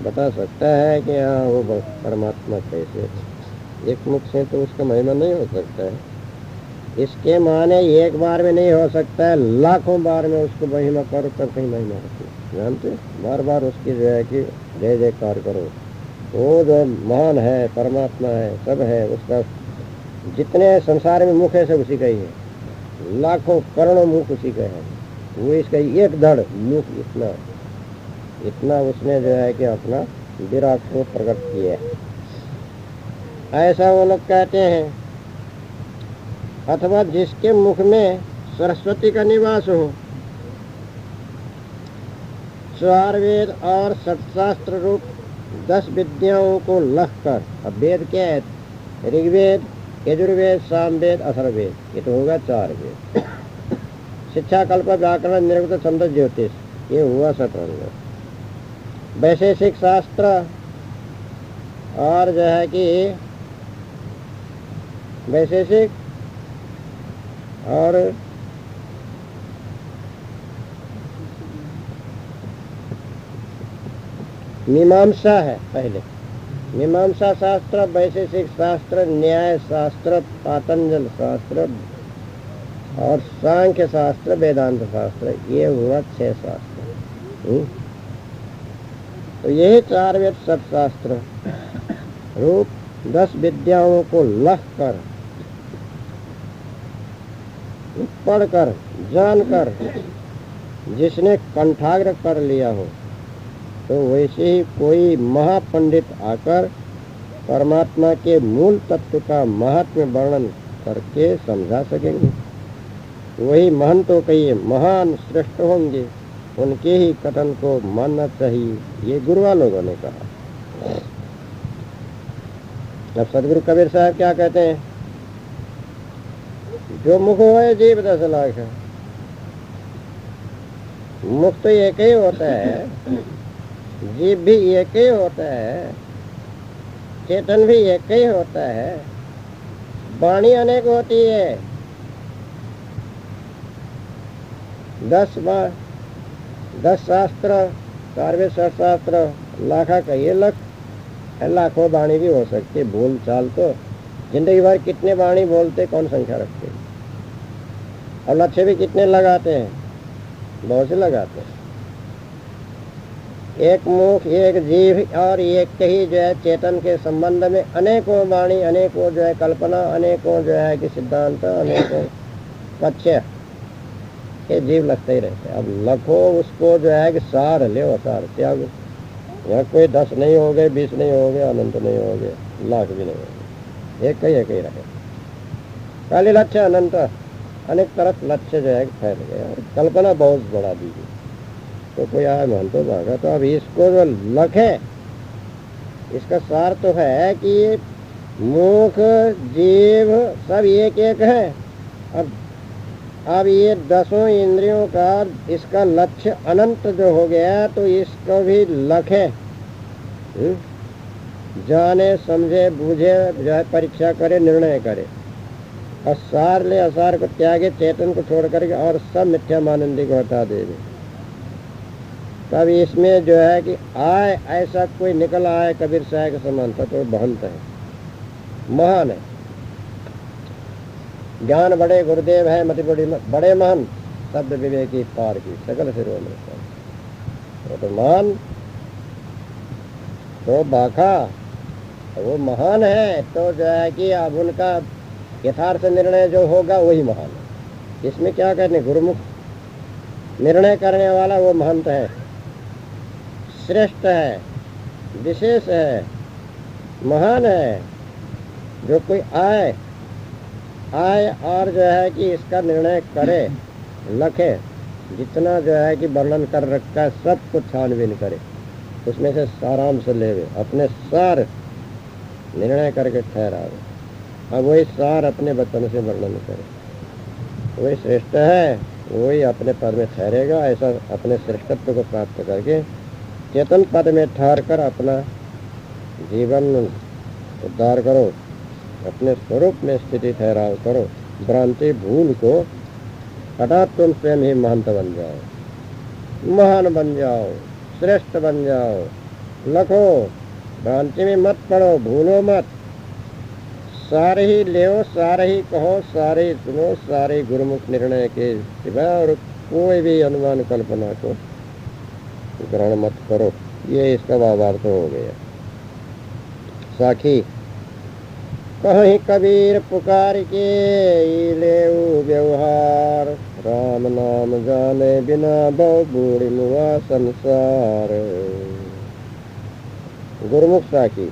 बता सकता है कि हाँ वो परमात्मा कैसे। एक मुख से तो उसका महिमा नहीं हो सकता है। इसके माने एक बार में नहीं हो सकता है, लाखों बार में उसको महिमा करो तब कहीं महिमा होती है। जानते, बार बार उसकी जो है कि जय जयकार करो। वो जो महान है, परमात्मा है, सब है, उसका जितने संसार में मुख है सब उसी का ही है। लाखों करोड़ों मुख उसी का है, वो इसका एक धड़ मुख इतना इतना उसने जो है कि अपना विराट को प्रकट किया है। ऐसा वो लोग कहते हैं। अथवा जिसके मुख में सरस्वती का निवास हो, 4 वेद और 7 शास्त्र रूप 10 विद्याओं को लख कर, अब वेद क्या है? ऋग्वेद, यजुर्वेद, सामवेद, अथर्ववेद, ये तो होगा 4 वेद। शिक्षा, कल्प, व्याकरण, निर्गुण, छंद, ज्योतिष, ये हुआ 17। वैशेषिक शास्त्र और जो है कि वैशेषिक और मीमांसा है। पहले मीमांसा शास्त्र, वैशेषिक शास्त्र, न्याय शास्त्र, पातंजल शास्त्र और सांख्य शास्त्र, वेदांत शास्त्र, ये हुआ 6 शास्त्र। तो यही 4 वेद 7 शास्त्र रूप 10 विद्याओं को लख कर, पढ़कर, जानकर जिसने कंठाग्र कर लिया हो, तो वैसे ही कोई महापंडित आकर परमात्मा के मूल तत्व का महात्म्य वर्णन करके समझा सकेंगे। वही महंतों कहिए महान श्रेष्ठ होंगे, उनके ही कथन को मानना चाहिए, ये गुरुआ लोगों ने कहा। अब सदगुरु कबीर साहब क्या कहते हैं, जो मुख होए जीव 10 लाख है। मुख तो एक ही होता है, जीव भी एक ही होता है, चेतन भी एक ही होता है, वाणी अनेक होती है। 10 शास्त्र, 40 शास्त्र, लाखा कहिए लख, लाखों वाणी भी हो सकती है। बोल चाल तो जिंदगी भर कितने वाणी बोलते, कौन संख्या रखते, और लक्ष्य भी कितने लगाते हैं, बहुत से लगाते हैं। एक मुख, एक जीव और एक ही जो है चेतन के संबंध में अनेकों वाणी, अनेकों जो है कल्पना, अनेकों जो है कि सिद्धांत, अनेकों पक्ष, ये जीव लगते ही रहते हैं। अब लखो उसको जो है कि सार ले, सार त्याग। यहाँ कोई 10 नहीं हो गए, 20 नहीं हो गए, अनंत नहीं हो गए, लाख भी नहीं हो गए, एक ही रहे। खाली लक्ष्य अनंत, अनेक तरफ लक्ष्य जो है फैल गया, कल्पना बहुत बढ़ा दीजिए। तो कोई आया मन तो भागा। तो अब इसको जो लख है, इसका सार तो है कि मुख, जीव सब एक एक है। अब ये 10 इंद्रियों का इसका लक्ष्य अनंत जो हो गया, तो इसको भी लख है। जाने, समझे, बूझे, जो है परीक्षा करे, निर्णय करे, और सार ले, असार को त्यागे, चेतन को छोड़ करके और सब मिथ्या मानंदी को हटा दे। तब इसमें जो है कि आए ऐसा कोई निकल आए कबीर साहब के समान, तो भंत है, महान है। ज्ञान बड़े गुरुदेव है, मति बड़े महान, शब्द विवेकी पार की सकल सिरों में। तो महान तो बाखा, वो महान है, तो जो है कि अब उनका यथार्थ निर्णय जो होगा वही महान है। इसमें क्या करने, गुरुमुख निर्णय करने वाला वो महंत है, श्रेष्ठ है, विशेष है, महान है। जो कोई आए और जो है कि इसका निर्णय करे, लखे, जितना जो है कि वर्णन कर रखा है सब कुछ छानबीन करे, उसमें से सारांश लेवे, अपने सार निर्णय करके ठहरावे। अब वही सार अपने वचन से वर्णन करे, वही श्रेष्ठ है, वही अपने पद में ठहरेगा। ऐसा अपने श्रेष्ठत्व को प्राप्त करके चेतन पद में ठहर कर अपना जीवन उद्धार करो, अपने स्वरूप में स्थिति ठहराव करो, भ्रांति भूल को हटा, तुम स्वयं ही महंत बन जाओ, महान बन जाओ, श्रेष्ठ बन जाओ। लखो, भ्रांति में मत पड़ो, भूलो मत, सारे ही ले, सारे ही कहो, सारे ही सुनो, सारे गुरुमुख निर्णय के सिवा और कोई भी अनुमान कल्पना को ग्रहण मत करो। ये इसका भावार्थ हो गया। साखी, कहीं कबीर पुकार के लेऊ व्यवहार, राम नाम जाने बिना बहु बूढ़ी मुआ संसार। गुरुमुख साखी,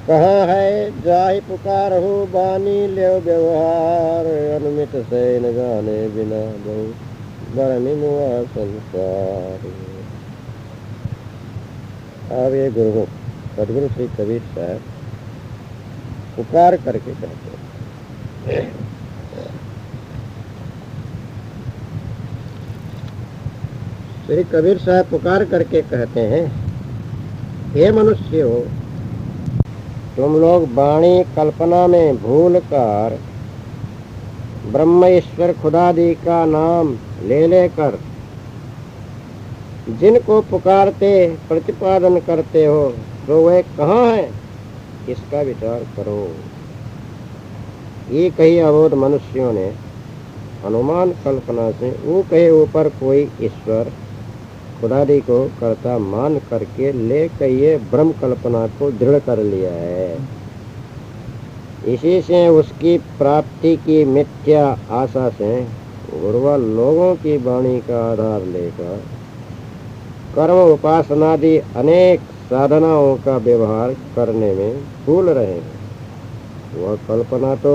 कहाँ है जाहि पुकार हो, बानी ले व्यवहार, अनुमित से न जाने बिना बहु बरनी मुआ संसार। अब ये गुरुमुख सदगुरु श्री कबीर साहब पुकार करके कहते हैं। श्री कबीर साहब पुकार करके कहते हैं, हे मनुष्य हो, तुम लोग वाणी कल्पना में भूल कर ब्रह्म ईश्वर खुदादी का नाम ले लेकर जिनको पुकारते प्रतिपादन करते हो, तो वह कहाँ है, इसका विचार करो। ये कई अबोध मनुष्यों ने अनुमान कल्पना से वो कहे ऊपर कोई ईश्वर खुदारी को कर्ता मान करके लेकर ये ब्रह्म कल्पना को दृढ़ कर लिया है। इसी से उसकी प्राप्ति की मिथ्या आशा से गुरुवा लोगों की वाणी का आधार लेकर कर्म उपासनादि अनेक साधनाओं का व्यवहार करने में भूल रहे हैं। वह कल्पना तो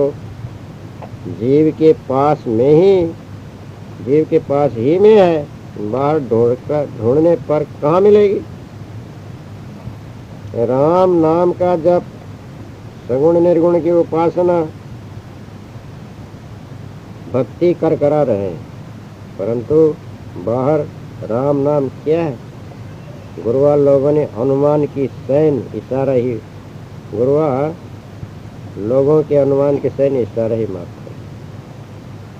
जीव के पास ही में है, बाहर ढूंढने पर कहाँ मिलेगी। राम नाम का जप, सगुण निर्गुण की उपासना, भक्ति कर करा रहे, परंतु बाहर राम नाम क्या है। गुरुआ लोगों ने अनुमान की सैन इशारा ही, गुरुआ लोगों के अनुमान के सैन इशारा ही मात्र,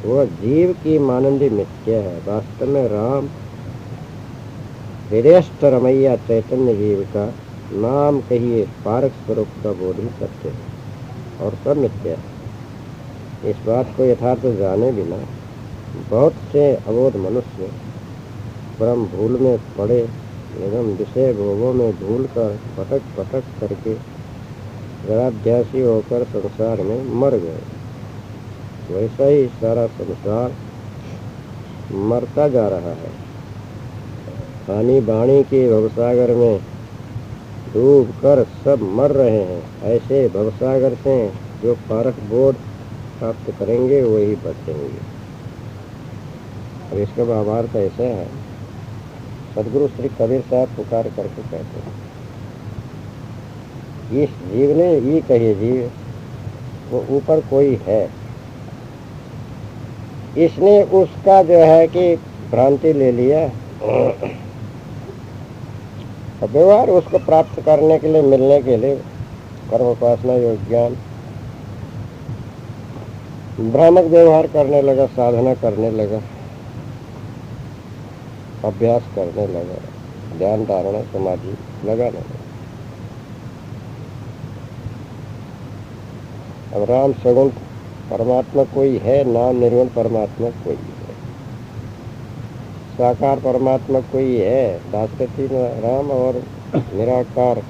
वह जीव की मानंदी मिथ्या है। वास्तव में राम हृदयस्थ रमैया चैतन्य जीव का नाम कहिए पारक स्वरूप का बोध ही सत्य है और सब मिथ्या है। इस बात को यथार्थ जाने बिना बहुत से अबोध मनुष्य परम भूल में पड़े एवं विषय भोगों में भूल कर पटक करके निराध्यासी होकर संसार में मर गए। वैसा ही सारा संसार मरता जा रहा है। पानी बाणी के भवसागर में डूब कर सब मर रहे हैं। ऐसे भवसागर से जो पारक बोध प्राप्त करेंगे वही बचेंगे। अब इसका भावार्थ ऐसा है, सदगुरु श्री कबीर साहब पुकार करके कहते हैं, इस जीव ने ये कहिए जीव वो ऊपर कोई है, इसने उसका जो है कि भ्रांति ले लिया। अब व्यवहार उसको प्राप्त करने के लिए, मिलने के लिए कर्म उपासना योग ज्ञान भ्रामक व्यवहार करने लगा, साधना करने लगा, अभ्यास करने लगा, ध्यान धारणा समाधि लगाने लगा। अब राम सगुण परमात्मा कोई है, नाम निर्गुण परमात्मा कोई है, साकार परमात्मा कोई है, दासपति राम, और निराकार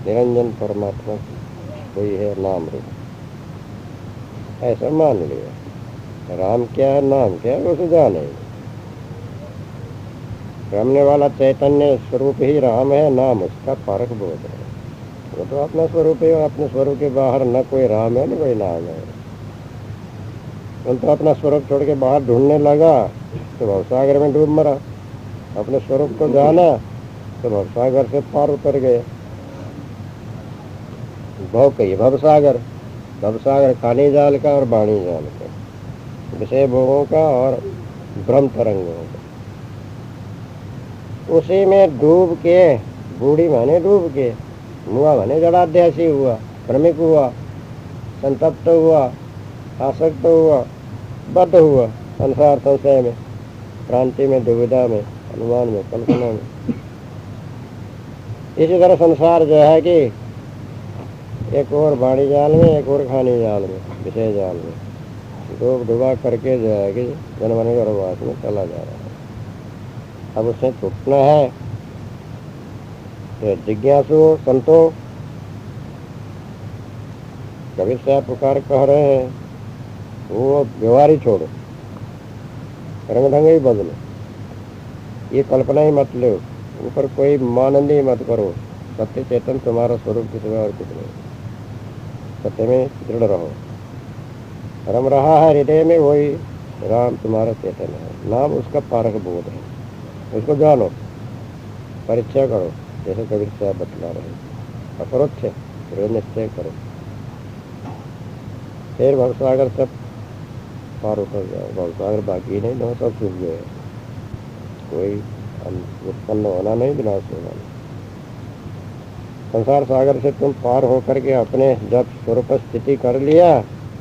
निरंजन परमात्मा कोई है, नाम रूप, ऐसा मान लिया। राम क्या है, नाम क्या है, उसे जाने। रमने वाला चैतन्य स्वरूप ही राम है, नाम उसका पारक बोध है। वो तो अपना स्वरूप है, अपने स्वरूप के बाहर न कोई राम है न कोई नाम है। उन तो अपना स्वरूप छोड़ के बाहर ढूंढने लगा तो भवसागर में डूब मरा। अपने स्वरूप को जाना तो भवसागर से पार उतर गए। भव कही भवसागर, भवसागर खानी जाल का और बाणी जाल का, विषय भोगों का और भ्रम तरंगों का, उसी में डूब के, बूढ़ी माने डूब के, मुआ माने जड़ाध्यासी हुआ, भ्रमिक हुआ, संतप्त हुआ, आसक्त हुआ, बद्ध हुआ, संसार संशय में, क्रांति में, दुविधा में, अनुमान में, कल्पना में। इसी तरह संसार जो है कि एक और बाणी जाल में, एक और खानी जाल में, विषय जाल में डूब डुबा करके जो है कि जनमन गर्भवास में चला जा रहा है। अब उसे छूटना है तो जिज्ञासु संतो कबीर साहब पुकार कह रहे हैं, वो व्यवहार ही छोड़ो, रंग ढंग ही बदलो, ये कल्पना ही मत लो, ऊपर कोई मानंदी मत करो। सत्य चेतन तुम्हारा स्वरूप की सिवा और कुछ नहीं। सत्य में दृढ़ रहो। रम रहा है हृदय में, वही राम तुम्हारा चेतन है, नाम उसका पारक बोध है। उसको जानो, परीक्षा करो, जैसे कबीर साहब बतला रहे। अपरोक्ष दृढ़ निश्चय करो, फिर भवसागर सब पार उतर जाओ। भवसागर बाकी नहीं, दो सब सूख गए, कोई उत्पन्न होना नहीं, विनाश होना नहीं। संसार सागर से तुम पार होकर के अपने जब स्वरूप स्थिति कर लिया,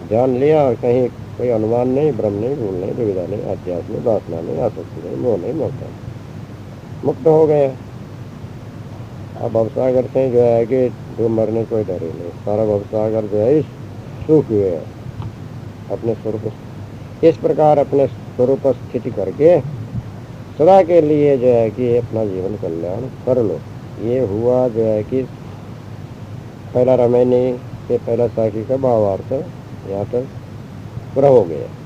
जान लिया, और कहीं कोई अनुमान नहीं, भ्रम नहीं, भूल नहीं, दुविधा नहीं, अध्यास नहीं, वासना नहीं, आसक्ति नहीं, मोह नहीं, मोहता नहीं, मुक्त हो गए। अब भवसागर से जो है कि डूब मरने कोई डर ही नहीं। सारा भवसागर जो है सूख गया अपने स्वरूप। इस प्रकार अपने स्वरूप स्थिति करके सदा के लिए जो है कि अपना जीवन कल्याण कर लो। ये हुआ जो है कि पहला रामायणी से पहला साखी का भावार्थ यहाँ तक पूरा हो गया।